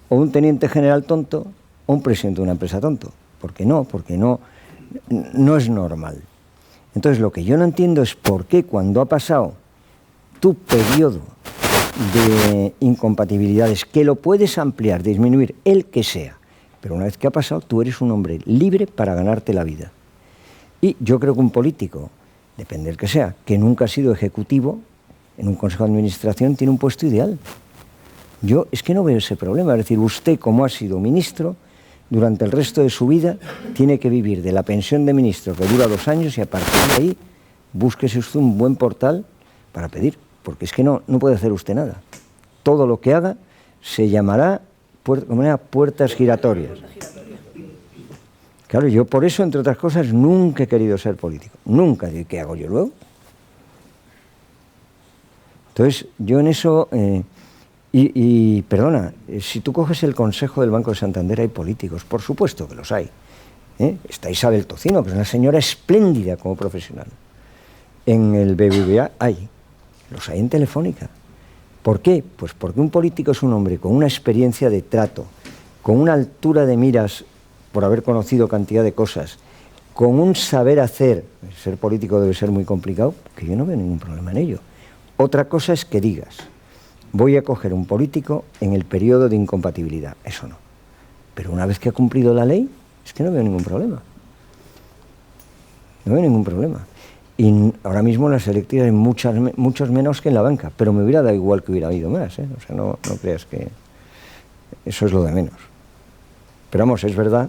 o un teniente general tonto, o un presidente de una empresa tonto. ¿Por qué no? Porque no es normal. Entonces, lo que yo no entiendo es por qué cuando ha pasado tu periodo de incompatibilidades, que lo puedes ampliar, disminuir, el que sea, pero una vez que ha pasado, tú eres un hombre libre para ganarte la vida. Y yo creo que un político, depende del que sea, que nunca ha sido ejecutivo, en un consejo de administración tiene un puesto ideal. Yo es que no veo ese problema. Es decir, usted, como ha sido ministro, durante el resto de su vida tiene que vivir de la pensión de ministro, que dura 2 años, y a partir de ahí búsquese usted un buen portal para pedir, porque es que no puede hacer usted nada. Todo lo que haga se llamará puertas giratorias. Claro, yo por eso, entre otras cosas, nunca he querido ser político. Nunca. ¿Qué hago yo luego? Entonces, yo en eso... perdona, si tú coges el Consejo del Banco de Santander, hay políticos, por supuesto que los hay. Está Isabel Tocino, que es una señora espléndida como profesional. En el BBVA los hay en Telefónica. ¿Por qué? Pues porque un político es un hombre con una experiencia de trato, con una altura de miras por haber conocido cantidad de cosas, con un saber hacer. Ser político debe ser muy complicado, que yo no veo ningún problema en ello. Otra cosa es que digas: voy a coger un político en el periodo de incompatibilidad. Eso no. Pero una vez que ha cumplido la ley, es que no veo ningún problema. No veo ningún problema. Y ahora mismo en las eléctricas hay muchos menos que en la banca, pero me hubiera dado igual que hubiera habido más, ¿eh? O sea, no creas que eso es lo de menos. Pero vamos, es verdad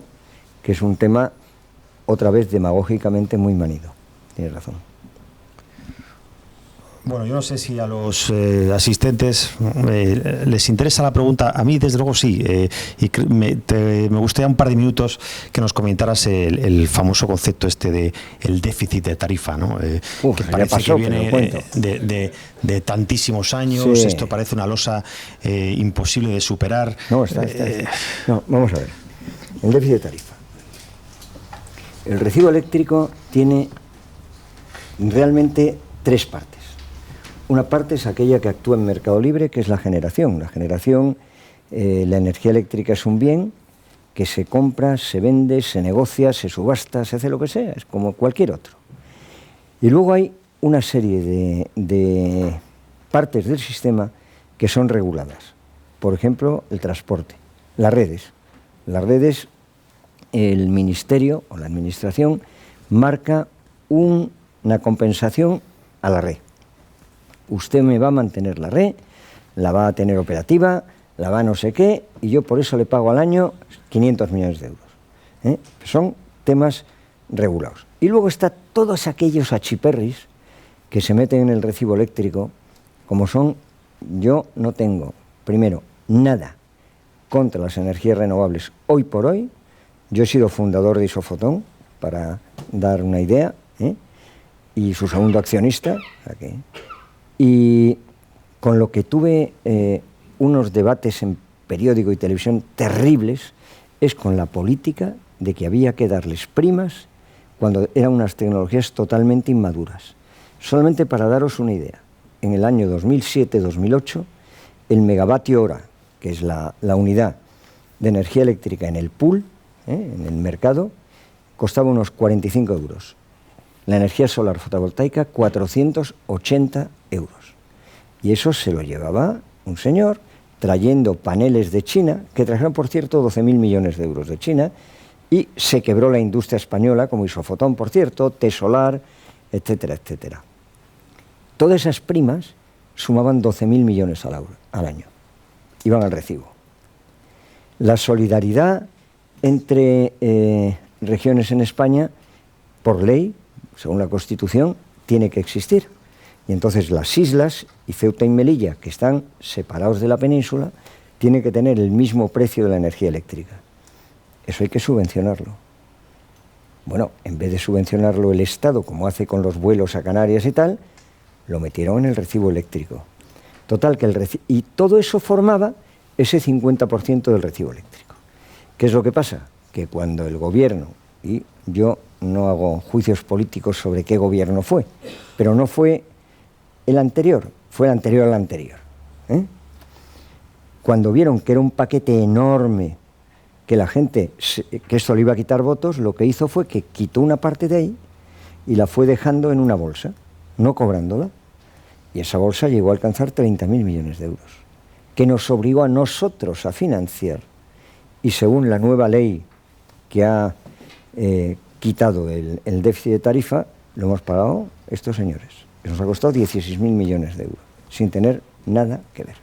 que es un tema, otra vez, demagógicamente muy manido. Tienes razón. Bueno, yo no sé si a los asistentes les interesa la pregunta. A mí, desde luego, sí. Me gustaría un par de minutos que nos comentaras el famoso concepto de el déficit de tarifa, ¿no? Que parece que viene de tantísimos años. Sí. Esto parece una losa imposible de superar. No, está. No, vamos a ver. El déficit de tarifa. El recibo eléctrico tiene realmente 3 partes. Una parte es aquella que actúa en mercado libre, que es la generación. La generación, la energía eléctrica es un bien que se compra, se vende, se negocia, se subasta, se hace lo que sea, es como cualquier otro. Y luego hay una serie de partes del sistema que son reguladas. Por ejemplo, el transporte, las redes. Las redes, el ministerio o la administración marca una compensación a la red. Usted me va a mantener la red, la va a tener operativa, la va a no sé qué, y yo por eso le pago al año 500 millones de euros. Son temas regulados. Y luego está todos aquellos achiperris que se meten en el recibo eléctrico, como son: yo no tengo, primero, nada contra las energías renovables hoy por hoy. Yo he sido fundador de Isofotón, para dar una idea, y su segundo accionista. Y con lo que tuve unos debates en periódico y televisión terribles, es con la política de que había que darles primas cuando eran unas tecnologías totalmente inmaduras. Solamente para daros una idea, en el año 2007-2008, el megavatio hora, que es la unidad de energía eléctrica en el pool, en el mercado, costaba unos 45 euros. La energía solar fotovoltaica, 480 euros. Y eso se lo llevaba un señor trayendo paneles de China, que trajeron, por cierto, 12.000 millones de euros de China, y se quebró la industria española, como Isofotón, por cierto, T-Solar, etcétera, etcétera. Todas esas primas sumaban 12.000 millones al año. Iban al recibo. La solidaridad entre regiones en España, por ley, según la Constitución, tiene que existir. Y entonces las islas y Ceuta y Melilla, que están separados de la península, tienen que tener el mismo precio de la energía eléctrica. Eso hay que subvencionarlo. Bueno, en vez de subvencionarlo el Estado, como hace con los vuelos a Canarias y tal, lo metieron en el recibo eléctrico. Total, y todo eso formaba ese 50% del recibo eléctrico. ¿Qué es lo que pasa? Que cuando el gobierno, y yo no hago juicios políticos sobre qué gobierno fue, pero no fue el anterior, fue el anterior al anterior. Cuando vieron que era un paquete enorme, que la gente, que esto le iba a quitar votos, lo que hizo fue que quitó una parte de ahí y la fue dejando en una bolsa, no cobrándola. Y esa bolsa llegó a alcanzar 30.000 millones de euros, que nos obligó a nosotros a financiar. Y según la nueva ley que ha quitado el déficit de tarifa, lo hemos pagado estos señores. Nos ha costado 16.000 millones de euros, sin tener nada que ver.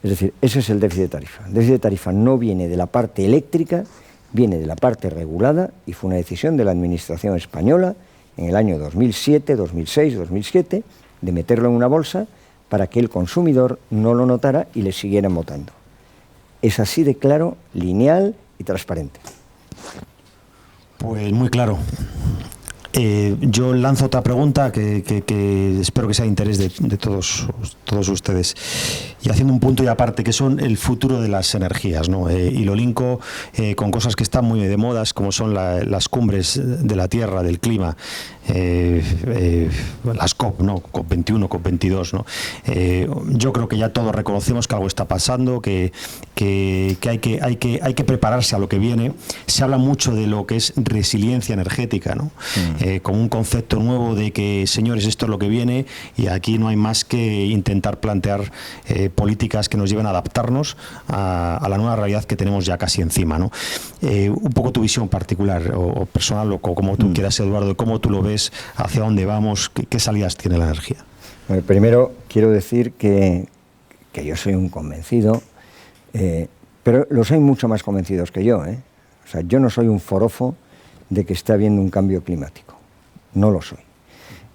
Es decir, ese es el déficit de tarifa. El déficit de tarifa no viene de la parte eléctrica, viene de la parte regulada, y fue una decisión de la Administración española en el año 2007, 2006, 2007, de meterlo en una bolsa para que el consumidor no lo notara y le siguieran votando. Es así de claro, lineal y transparente. Pues muy claro. Yo lanzo otra pregunta que espero que sea de interés de todos ustedes. Y haciendo un punto y aparte, que son el futuro de las energías, ¿no? Y lo linko con cosas que están muy de modas, como son las cumbres de la Tierra, del clima, las COP, ¿no? COP21, COP22, ¿no? Yo creo que ya todos reconocemos que algo está pasando, que hay que prepararse a lo que viene. Se habla mucho de lo que es resiliencia energética, ¿no? Como un concepto nuevo de que, señores, esto es lo que viene y aquí no hay más que intentar plantear políticas que nos lleven a adaptarnos a la nueva realidad que tenemos ya casi encima, ¿no? Un poco tu visión particular o personal, o como tú quieras, Eduardo, cómo tú lo ves, hacia dónde vamos, qué salidas tiene la energía. Bueno, primero quiero decir que yo soy un convencido, pero los hay mucho más convencidos que yo, ¿eh? O sea, yo no soy un forofo de que está habiendo un cambio climático. No lo soy.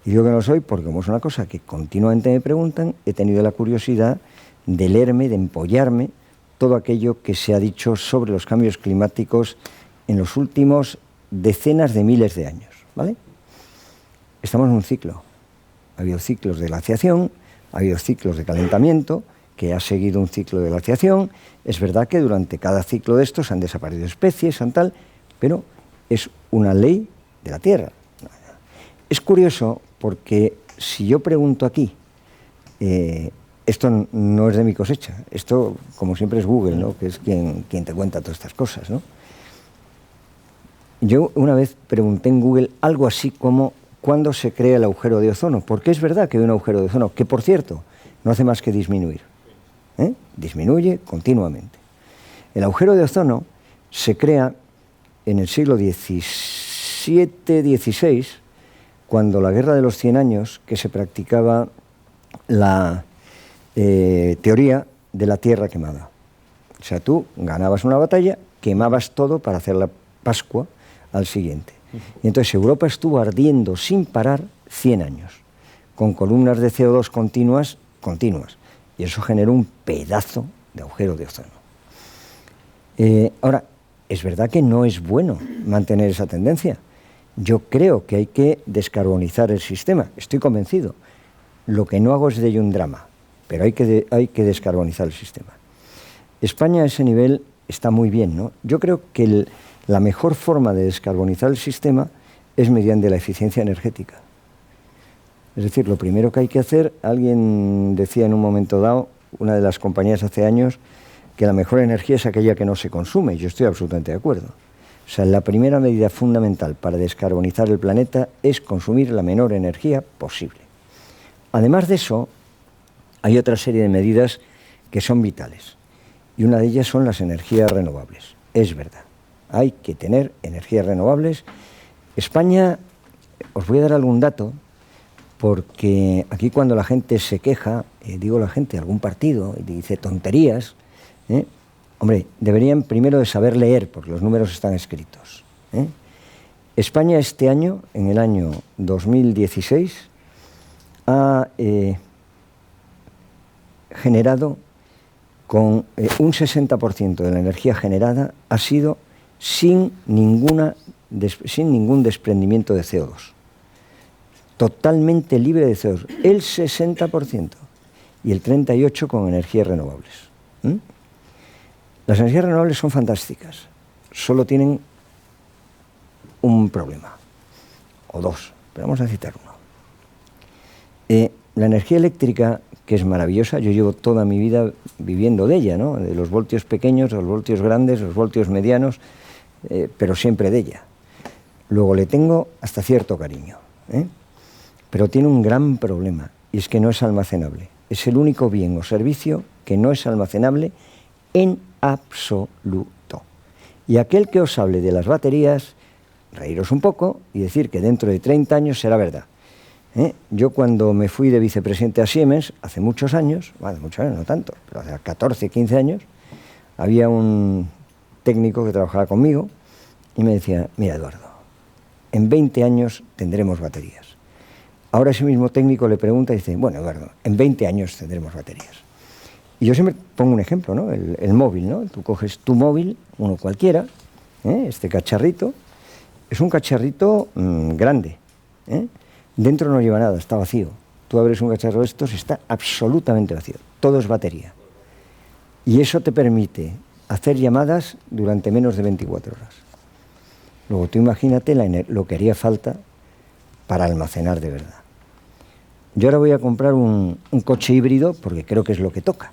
Y digo que no lo soy porque, como es una cosa que continuamente me preguntan, he tenido la curiosidad de leerme, de empollarme todo aquello que se ha dicho sobre los cambios climáticos en los últimos decenas de miles de años, ¿vale? Estamos en un ciclo. Ha habido ciclos de glaciación, ha habido ciclos de calentamiento, que ha seguido un ciclo de glaciación. Es verdad que durante cada ciclo de estos han desaparecido especies, tal, pero es una ley de la Tierra. Es curioso porque si yo pregunto aquí, esto no es de mi cosecha, esto como siempre es Google, ¿no? Que es quien te cuenta todas estas cosas, ¿no? Yo una vez pregunté en Google algo así como ¿cuándo se crea el agujero de ozono? Porque es verdad que hay un agujero de ozono, que por cierto, no hace más que disminuir. Disminuye continuamente. El agujero de ozono se crea en el siglo XVII-XVI, cuando la Guerra de los 100 años, que se practicaba la teoría de la tierra quemada. O sea, tú ganabas una batalla, quemabas todo para hacer la Pascua al siguiente. Y entonces Europa estuvo ardiendo sin parar 100 años, con columnas de CO2 continuas, y eso generó un pedazo de agujero de ozono. Ahora, es verdad que no es bueno mantener esa tendencia. Yo creo que hay que descarbonizar el sistema, estoy convencido. Lo que no hago es de ello un drama, pero hay que descarbonizar el sistema. España a ese nivel está muy bien, ¿no? Yo creo que la mejor forma de descarbonizar el sistema es mediante la eficiencia energética. Es decir, lo primero que hay que hacer, alguien decía en un momento dado, una de las compañías hace años, que la mejor energía es aquella que no se consume. Yo estoy absolutamente de acuerdo. O sea, la primera medida fundamental para descarbonizar el planeta es consumir la menor energía posible. Además de eso, hay otra serie de medidas que son vitales. Y una de ellas son las energías renovables. Es verdad, hay que tener energías renovables. España, os voy a dar algún dato, porque aquí cuando la gente se queja, digo la gente de algún partido, y dice tonterías, hombre, deberían primero de saber leer, porque los números están escritos. España este año, en el año 2016, ha generado con un 60% de la energía generada ha sido sin ningún desprendimiento de CO2. Totalmente libre de CO2. El 60% y el 38% con energías renovables. Las energías renovables son fantásticas, solo tienen un problema, o dos, pero vamos a citar uno. La energía eléctrica, que es maravillosa, yo llevo toda mi vida viviendo de ella, ¿no? De los voltios pequeños, los voltios grandes, los voltios medianos, pero siempre de ella. Luego le tengo hasta cierto cariño, pero tiene un gran problema, y es que no es almacenable. Es el único bien o servicio que no es almacenable en absoluto. Y aquel que os hable de las baterías, reíros un poco y decir que dentro de 30 años será verdad. Yo cuando me fui de vicepresidente a Siemens, hace muchos años, bueno, muchos años, no tanto, pero hace 14, 15 años, había un técnico que trabajaba conmigo y me decía, mira Eduardo, en 20 años tendremos baterías. Ahora ese mismo técnico le pregunta y dice, bueno Eduardo, en 20 años tendremos baterías. Y yo siempre pongo un ejemplo, ¿no? El móvil, ¿no? Tú coges tu móvil, uno cualquiera, este cacharrito, es un cacharrito grande, dentro no lleva nada, está vacío. Tú abres un cacharro de estos, está absolutamente vacío, todo es batería. Y eso te permite hacer llamadas durante menos de 24 horas. Luego tú imagínate lo que haría falta para almacenar de verdad. Yo ahora voy a comprar un coche híbrido porque creo que es lo que toca.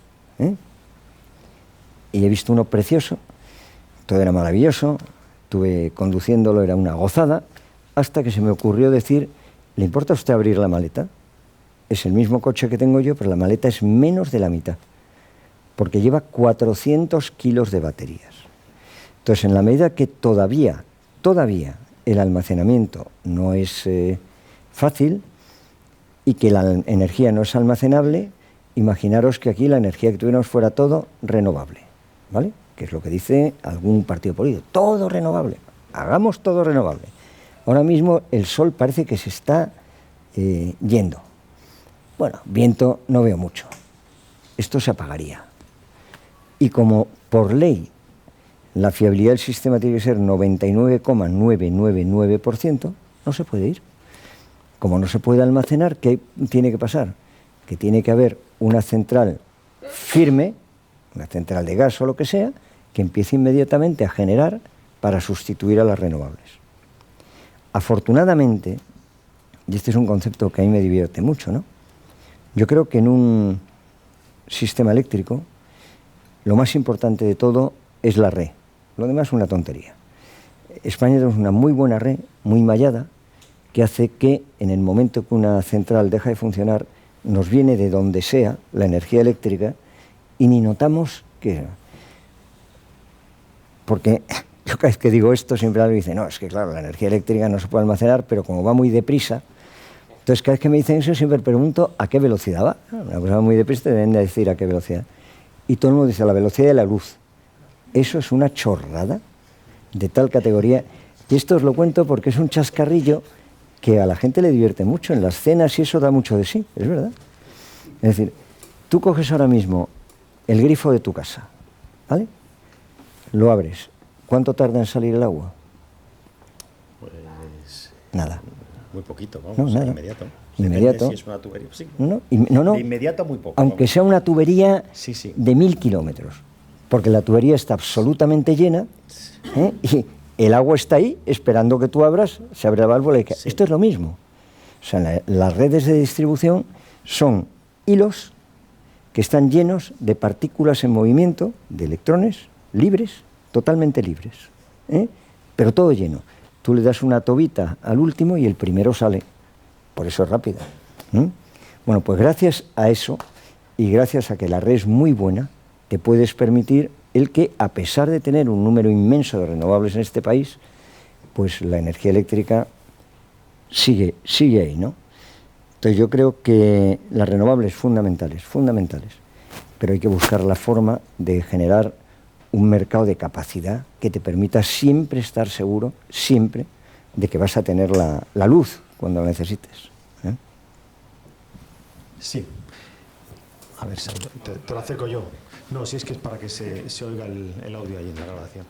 Y he visto uno precioso, todo era maravilloso, estuve conduciéndolo, era una gozada, hasta que se me ocurrió decir, ¿le importa a usted abrir la maleta? Es el mismo coche que tengo yo, pero la maleta es menos de la mitad, porque lleva 400 kilos de baterías. Entonces, en la medida que todavía el almacenamiento no es fácil y que la energía no es almacenable, imaginaros que aquí la energía que tuviéramos fuera todo renovable, ¿vale? Que es lo que dice algún partido político, todo renovable, hagamos todo renovable. Ahora mismo el sol parece que se está yendo. Bueno, viento no veo mucho. Esto se apagaría. Y como por ley la fiabilidad del sistema tiene que ser 99,999%, no se puede ir. Como no se puede almacenar, ¿qué tiene que pasar? Que tiene que haber una central firme, una central de gas o lo que sea, que empiece inmediatamente a generar para sustituir a las renovables. Afortunadamente, y este es un concepto que a mí me divierte mucho, ¿no? Yo creo que en un sistema eléctrico lo más importante de todo es la red. Lo demás es una tontería. España tenemos una muy buena red, muy mallada, que hace que en el momento que una central deja de funcionar, nos viene de donde sea la energía eléctrica y ni notamos que... Porque yo cada vez que digo esto siempre alguien dice, no, es que claro, la energía eléctrica no se puede almacenar, pero como va muy deprisa, entonces cada vez que me dicen eso siempre pregunto a qué velocidad va. Una cosa va muy deprisa, te deben de decir a qué velocidad. Y todo el mundo dice a la velocidad de la luz. Eso es una chorrada de tal categoría. Y esto os lo cuento porque es un chascarrillo que a la gente le divierte mucho. En las cenas y eso da mucho de sí, es verdad. Es decir, tú coges ahora mismo el grifo de tu casa, ¿vale? Lo abres. ¿Cuánto tarda en salir el agua? Pues... Nada. Muy poquito, vamos, No, nada. inmediato. Inmediato. Si es una tubería, sí. No. De inmediato muy poco. Aunque vamos. sea una tubería Sí. de 1000 kilómetros, porque la tubería está absolutamente llena, y el agua está ahí esperando que tú abras, se abre la válvula y cae. Sí. Esto es lo mismo. O sea, las redes de distribución son hilos que están llenos de partículas en movimiento, de electrones libres, totalmente libres, pero todo lleno. Tú le das una tobita al último y el primero sale. Por eso es rápida. Bueno, pues gracias a eso y gracias a que la red es muy buena, te puedes permitir el que, a pesar de tener un número inmenso de renovables en este país, pues la energía eléctrica sigue ahí, ¿no? Entonces yo creo que las renovables fundamentales, pero hay que buscar la forma de generar un mercado de capacidad que te permita siempre estar seguro, siempre, de que vas a tener la luz cuando la necesites. Sí. A ver, te lo acerco yo. No, si es que es para que se oiga el audio ahí en la grabación.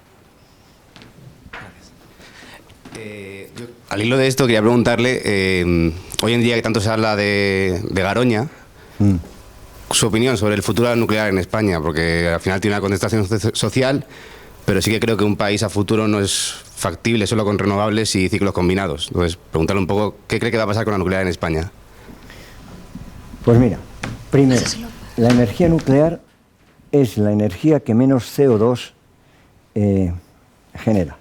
Al hilo de esto quería preguntarle, hoy en día que tanto se habla de Garoña, su opinión sobre el futuro nuclear en España, porque al final tiene una contestación social, pero sí que creo que un país a futuro no es factible solo con renovables y ciclos combinados. Entonces, preguntarle un poco qué cree que va a pasar con la nuclear en España. Pues mira, primero, la energía nuclear es la energía que menos CO2 genera.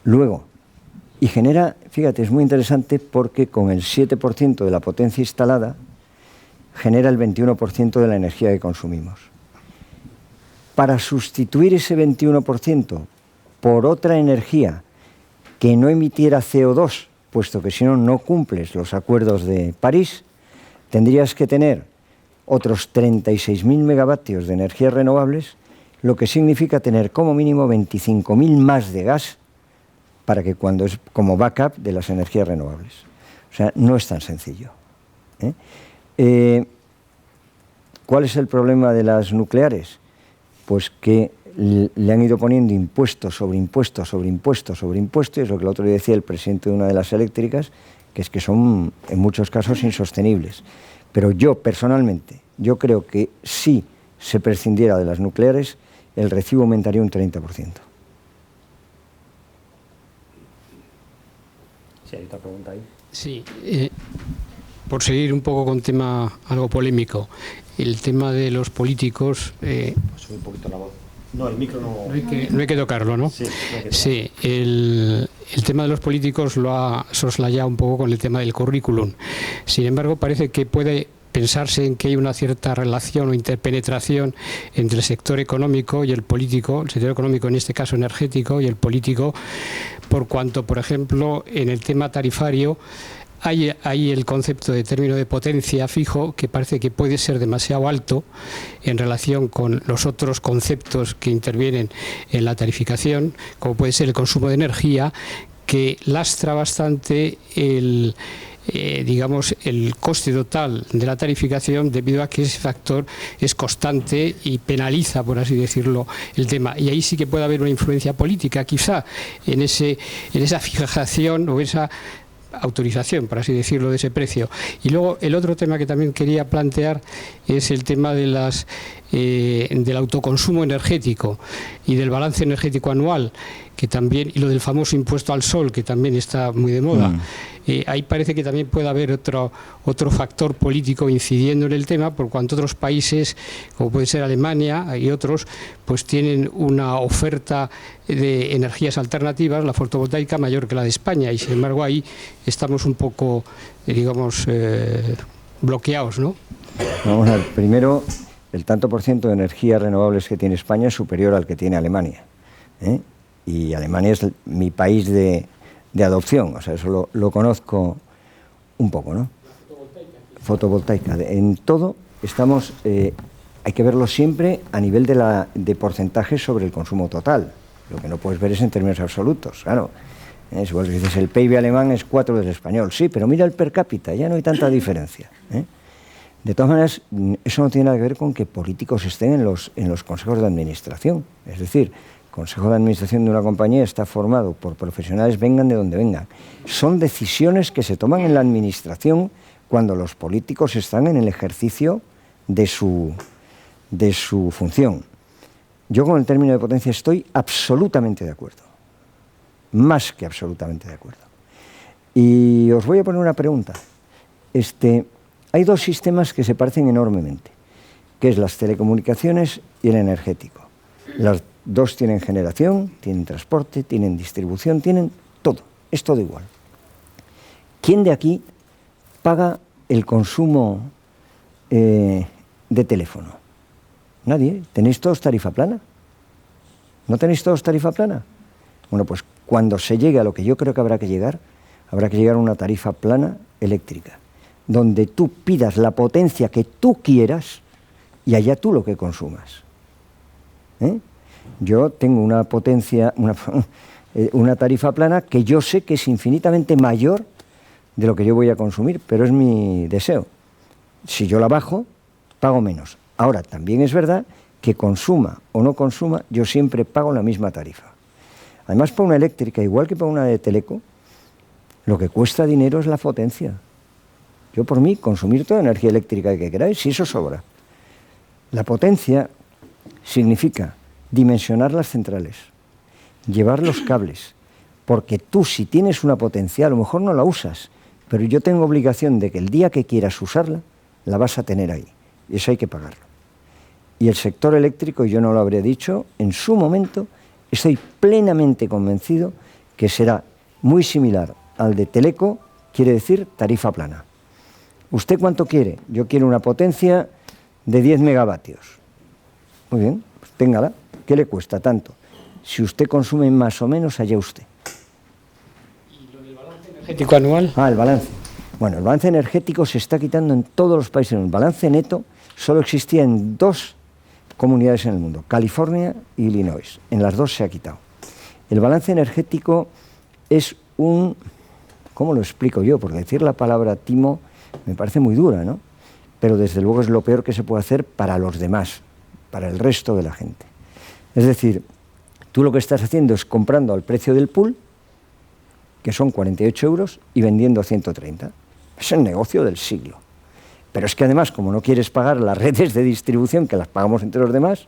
Luego, y genera, fíjate, es muy interesante porque con el 7% de la potencia instalada genera el 21% de la energía que consumimos. Para sustituir ese 21% por otra energía que no emitiera CO2, puesto que si no, no cumples los acuerdos de París, tendrías que tener otros 36.000 megavatios de energías renovables, lo que significa tener como mínimo 25.000 más de gas para que cuando es como backup de las energías renovables. O sea, no es tan sencillo. ¿Cuál es el problema de las nucleares? Pues que le han ido poniendo impuestos sobre impuestos sobre impuestos sobre impuestos, y es lo que el otro día decía el presidente de una de las eléctricas, que es que son en muchos casos insostenibles. Pero yo personalmente, yo creo que si se prescindiera de las nucleares, el recibo aumentaría un 30%. Sí, hay otra pregunta ahí. Sí, por seguir un poco con tema algo polémico, el tema de los políticos... Sube un poquito la voz. No, el micro no... No hay que tocarlo, ¿no? Sí, sí, el tema de los políticos lo ha soslayado un poco con el tema del currículum. Sin embargo, parece que puede pensarse en que hay una cierta relación o interpenetración entre el sector económico y el político, el sector económico en este caso energético y el político, por cuanto, por ejemplo, en el tema tarifario hay el concepto de término de potencia fijo que parece que puede ser demasiado alto en relación con los otros conceptos que intervienen en la tarificación, como puede ser el consumo de energía, que lastra bastante el coste total de la tarificación, debido a que ese factor es constante y penaliza, por así decirlo, el tema. Y ahí sí que puede haber una influencia política, quizá, en esa fijación o esa autorización, por así decirlo, de ese precio. Y luego el otro tema que también quería plantear es el tema de del autoconsumo energético y del balance energético anual, que también, y lo del famoso impuesto al sol, que también está muy de moda. Ahí parece que también puede haber otro factor político incidiendo en el tema, por cuanto otros países, como puede ser Alemania y otros, pues tienen una oferta de energías alternativas, la fotovoltaica, mayor que la de España, y sin embargo ahí estamos un poco, bloqueados, ¿no? Vamos a ver, primero, el tanto por ciento de energías renovables que tiene España es superior al que tiene Alemania, y Alemania es mi país de adopción, o sea, eso lo conozco un poco, ¿no? Fotovoltaica. En todo estamos, hay que verlo siempre a nivel de porcentaje sobre el consumo total. Lo que no puedes ver es en términos absolutos, claro. Es igual que dices, el PIB alemán es 4 del español, sí, pero mira el per cápita, ya no hay tanta diferencia. De todas maneras, eso no tiene nada que ver con que políticos estén en los consejos de administración. Es decir, el consejo de administración de una compañía está formado por profesionales, vengan de donde vengan. Son decisiones que se toman en la administración cuando los políticos están en el ejercicio de su función. Yo con el término de potencia estoy absolutamente de acuerdo, más que absolutamente de acuerdo. Y os voy a poner una pregunta. Hay dos sistemas que se parecen enormemente, que es las telecomunicaciones y el energético. Las dos tienen generación, tienen transporte, tienen distribución, tienen todo, es todo igual. ¿Quién de aquí paga el consumo de teléfono? Nadie. ¿Tenéis todos tarifa plana? ¿No tenéis todos tarifa plana? Bueno, pues cuando se llegue a lo que yo creo que habrá que llegar a una tarifa plana eléctrica, donde tú pidas la potencia que tú quieras y allá tú lo que consumas. Yo tengo una potencia, una tarifa plana que yo sé que es infinitamente mayor de lo que yo voy a consumir, pero es mi deseo. Si yo la bajo, pago menos. Ahora, también es verdad que consuma o no consuma, yo siempre pago la misma tarifa. Además, para una eléctrica, igual que para una de teleco, lo que cuesta dinero es la potencia. Yo por mí, consumir toda la energía eléctrica que queráis, si eso sobra. La potencia significa dimensionar las centrales, llevar los cables, porque tú si tienes una potencia, a lo mejor no la usas, pero yo tengo obligación de que el día que quieras usarla, la vas a tener ahí, y eso hay que pagarlo. Y el sector eléctrico, yo no lo habría dicho, en su momento estoy plenamente convencido que será muy similar al de Teleco, quiere decir tarifa plana. ¿Usted cuánto quiere? Yo quiero una potencia de 10 megavatios. Muy bien, pues téngala. ¿Qué le cuesta tanto? Si usted consume más o menos, allá usted. ¿Y lo del balance energético anual? El balance. Bueno, el balance energético se está quitando en todos los países. El balance neto solo existía en 2 comunidades en el mundo, California y Illinois. En las 2 se ha quitado. El balance energético es un... ¿Cómo lo explico yo? Porque decir la palabra timo me parece muy dura, ¿no? Pero desde luego es lo peor que se puede hacer para los demás, para el resto de la gente. Es decir, tú lo que estás haciendo es comprando al precio del pool, que son 48 euros, y vendiendo a 130. Es el negocio del siglo. Pero es que además, como no quieres pagar las redes de distribución, que las pagamos entre los demás,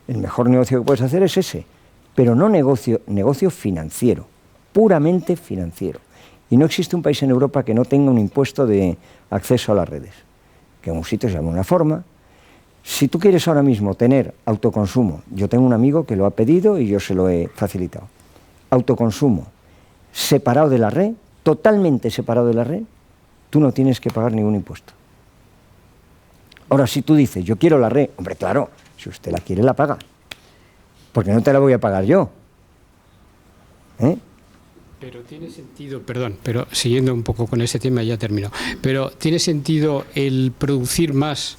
el mejor negocio que puedes hacer es ese. Pero no negocio financiero, puramente financiero. Y no existe un país en Europa que no tenga un impuesto de acceso a las redes, que en un sitio se llama una forma. Si tú quieres ahora mismo tener autoconsumo, yo tengo un amigo que lo ha pedido y yo se lo he facilitado. Autoconsumo separado de la red, totalmente separado de la red, tú no tienes que pagar ningún impuesto. Ahora, si tú dices, yo quiero la red, hombre, claro, si usted la quiere, la paga. Porque no te la voy a pagar yo. Pero tiene sentido, perdón, pero siguiendo un poco con ese tema, ya termino. Pero tiene sentido el producir más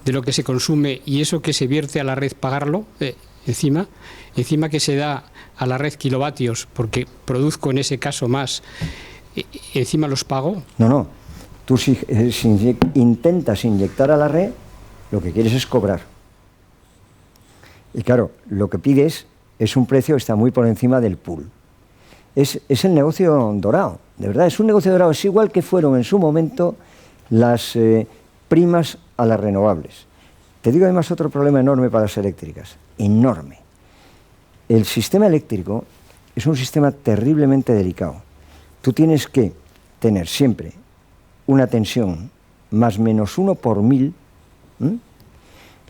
de lo que se consume y eso que se vierte a la red pagarlo encima que se da a la red kilovatios porque produzco en ese caso más, encima los pago. No. Tú si intentas inyectar a la red, lo que quieres es cobrar. Y claro, lo que pides es un precio que está muy por encima del pool. Es el negocio dorado, de verdad, es un negocio dorado. Es igual que fueron en su momento las primas a las renovables. Te digo además otro problema enorme para las eléctricas, enorme. El sistema eléctrico es un sistema terriblemente delicado. Tú tienes que tener siempre una tensión más menos 1 por 1000.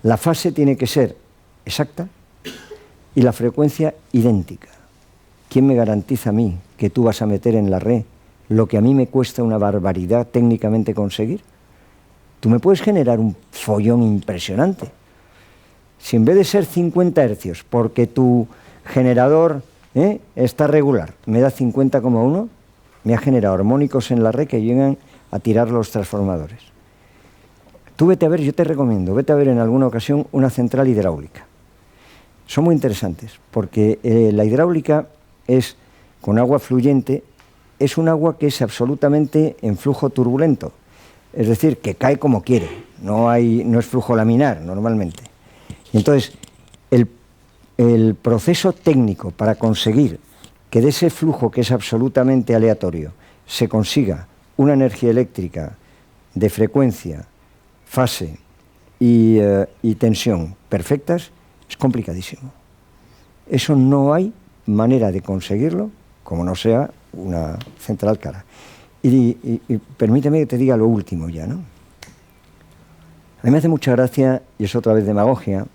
La fase tiene que ser exacta y la frecuencia idéntica. ¿Quién me garantiza a mí que tú vas a meter en la red lo que a mí me cuesta una barbaridad técnicamente conseguir? Tú me puedes generar un follón impresionante. Si en vez de ser 50 hercios, porque tu generador está regular, me da 50,1, me ha generado armónicos en la red que llegan a tirar los transformadores. Tú vete a ver, yo te recomiendo, vete a ver en alguna ocasión una central hidráulica. Son muy interesantes, porque la hidráulica es con agua fluyente, es un agua que es absolutamente en flujo turbulento, es decir, que cae como quiere, no es flujo laminar normalmente. Y entonces, el proceso técnico para conseguir que de ese flujo que es absolutamente aleatorio se consiga una energía eléctrica de frecuencia, fase y tensión perfectas, es complicadísimo. Eso no hay manera de conseguirlo como no sea una central cara. Y permíteme que te diga lo último ya, ¿no? A mí me hace mucha gracia, y es otra vez demagogia,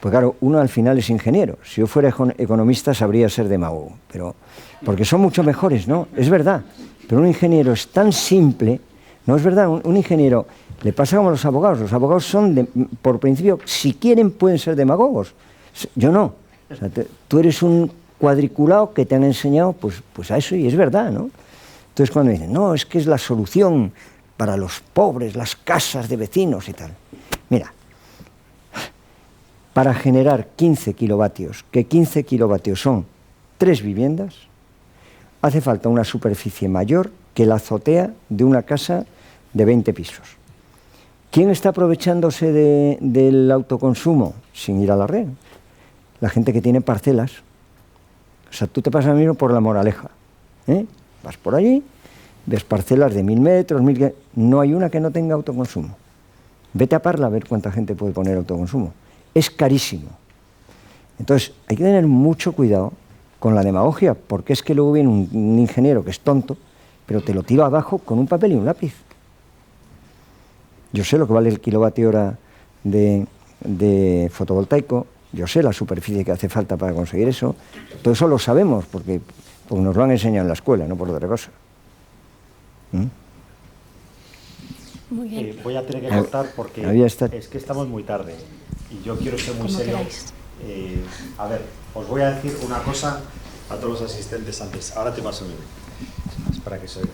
pues claro, uno al final es ingeniero. Si yo fuera economista sabría ser demagogo, pero porque son mucho mejores, ¿no? Es verdad, pero un ingeniero es tan simple, ¿no es verdad? Un ingeniero le pasa como a los abogados son, por principio, si quieren pueden ser demagogos, yo no. O sea, tú eres un cuadriculado que te han enseñado pues a eso, y es verdad, ¿no? Entonces cuando dicen, no, es que es la solución para los pobres, las casas de vecinos y tal. Mira, para generar 15 kilovatios, que 15 kilovatios son 3 viviendas, hace falta una superficie mayor que la azotea de una casa de 20 pisos. ¿Quién está aprovechándose del autoconsumo sin ir a la red? La gente que tiene parcelas. O sea, tú te pasas mismo por La Moraleja, vas por allí, ves parcelas de 1000 metros, no hay una que no tenga autoconsumo. Vete a Parla a ver cuánta gente puede poner autoconsumo. Es carísimo. Entonces, hay que tener mucho cuidado con la demagogia, porque es que luego viene un ingeniero que es tonto, pero te lo tira abajo con un papel y un lápiz. Yo sé lo que vale el kilovatio hora de fotovoltaico, yo sé la superficie que hace falta para conseguir eso, todo eso lo sabemos, porque nos lo han enseñado en la escuela, no por otra cosa. Muy bien. Voy a tener que cortar porque es que estamos muy tarde y yo quiero ser muy serio. A ver, os voy a decir una cosa a todos los asistentes antes. Ahora te paso el micro. Es para que se oiga.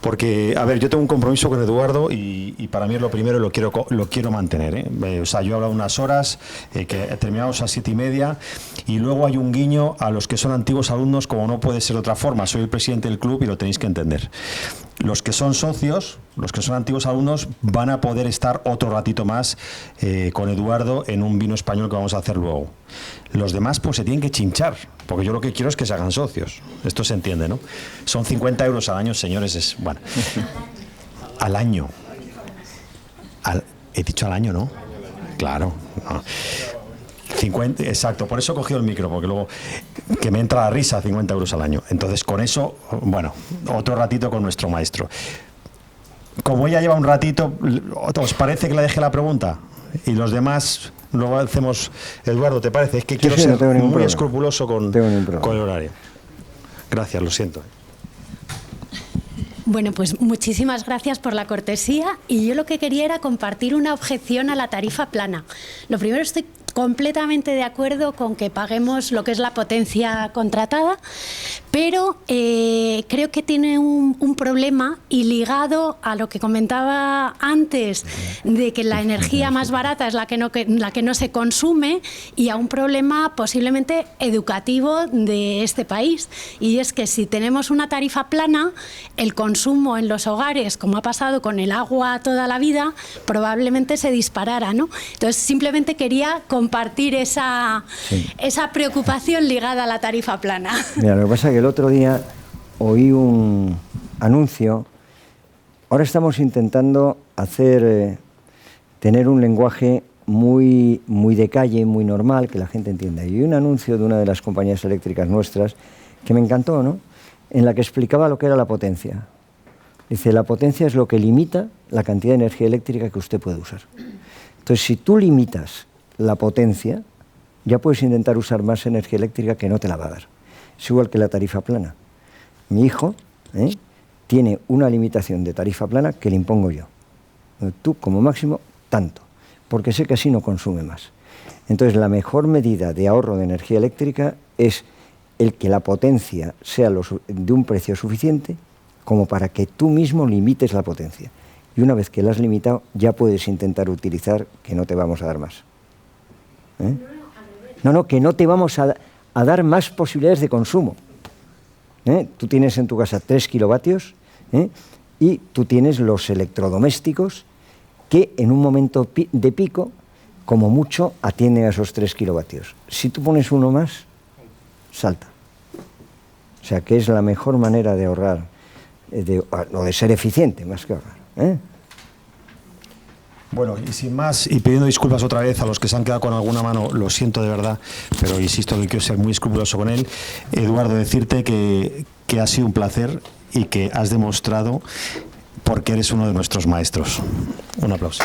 Porque, a ver, yo tengo un compromiso con Eduardo y para mí es lo primero y lo quiero mantener, ¿eh? O sea, yo he hablado unas horas, que terminamos a 7:30 y luego hay un guiño a los que son antiguos alumnos, como no puede ser de otra forma. Soy el presidente del club y lo tenéis que entender. Los que son socios, los que son antiguos alumnos, van a poder estar otro ratito más con Eduardo en un vino español que vamos a hacer luego. Los demás pues se tienen que chinchar, porque yo lo que quiero es que se hagan socios. Esto se entiende, ¿no? Son 50 euros al año, señores, bueno. Al año. He dicho al año, ¿no? Claro. No. 50, exacto, por eso he cogido el micro, porque luego que me entra la risa, 50 euros al año. Entonces, con eso, bueno, otro ratito con nuestro maestro. Como ella lleva un ratito, ¿os parece que le deje la pregunta? Y los demás luego hacemos... Eduardo, ¿te parece? Es que quiero ser muy escrupuloso con el horario. Gracias, lo siento. Bueno, pues muchísimas gracias por la cortesía y yo lo que quería era compartir una objeción a la tarifa plana. Lo primero, estoy completamente de acuerdo con que paguemos lo que es la potencia contratada, pero creo que tiene un problema y ligado a lo que comentaba antes de que la energía más barata es la que no se consume y a un problema posiblemente educativo de este país, y es que si tenemos una tarifa plana, el consumo en los hogares, como ha pasado con el agua toda la vida, probablemente se disparara, ¿no? Entonces simplemente quería compartir esa preocupación ligada a la tarifa plana. Mira, lo que pasa es que el otro día oí un anuncio. Ahora estamos intentando tener un lenguaje muy de calle, muy normal, que la gente entienda. Y oí un anuncio de una de las compañías eléctricas nuestras que me encantó, ¿no? En la que explicaba lo que era la potencia. Dice, la potencia es lo que limita la cantidad de energía eléctrica que usted puede usar. Entonces, si tú limitas la potencia, ya puedes intentar usar más energía eléctrica que no te la va a dar. Es igual que la tarifa plana. Mi hijo tiene una limitación de tarifa plana que le impongo yo. Tú, como máximo, tanto, porque sé que así no consume más. Entonces, la mejor medida de ahorro de energía eléctrica es el que la potencia sea de un precio suficiente como para que tú mismo limites la potencia. Y una vez que la has limitado, ya puedes intentar utilizar que no te vamos a dar más. No, que no te vamos a dar más posibilidades de consumo. Tú tienes en tu casa 3 kilovatios y tú tienes los electrodomésticos que en un momento de pico, como mucho, atienden a esos 3 kilovatios. Si tú pones uno más, salta. O sea, que es la mejor manera de ahorrar, o de ser eficiente, más que ahorrar. Bueno, y sin más, y pidiendo disculpas otra vez a los que se han quedado con alguna mano, lo siento de verdad, pero insisto que quiero ser muy escrupuloso con él. Eduardo, decirte que ha sido un placer y que has demostrado por qué eres uno de nuestros maestros. Un aplauso.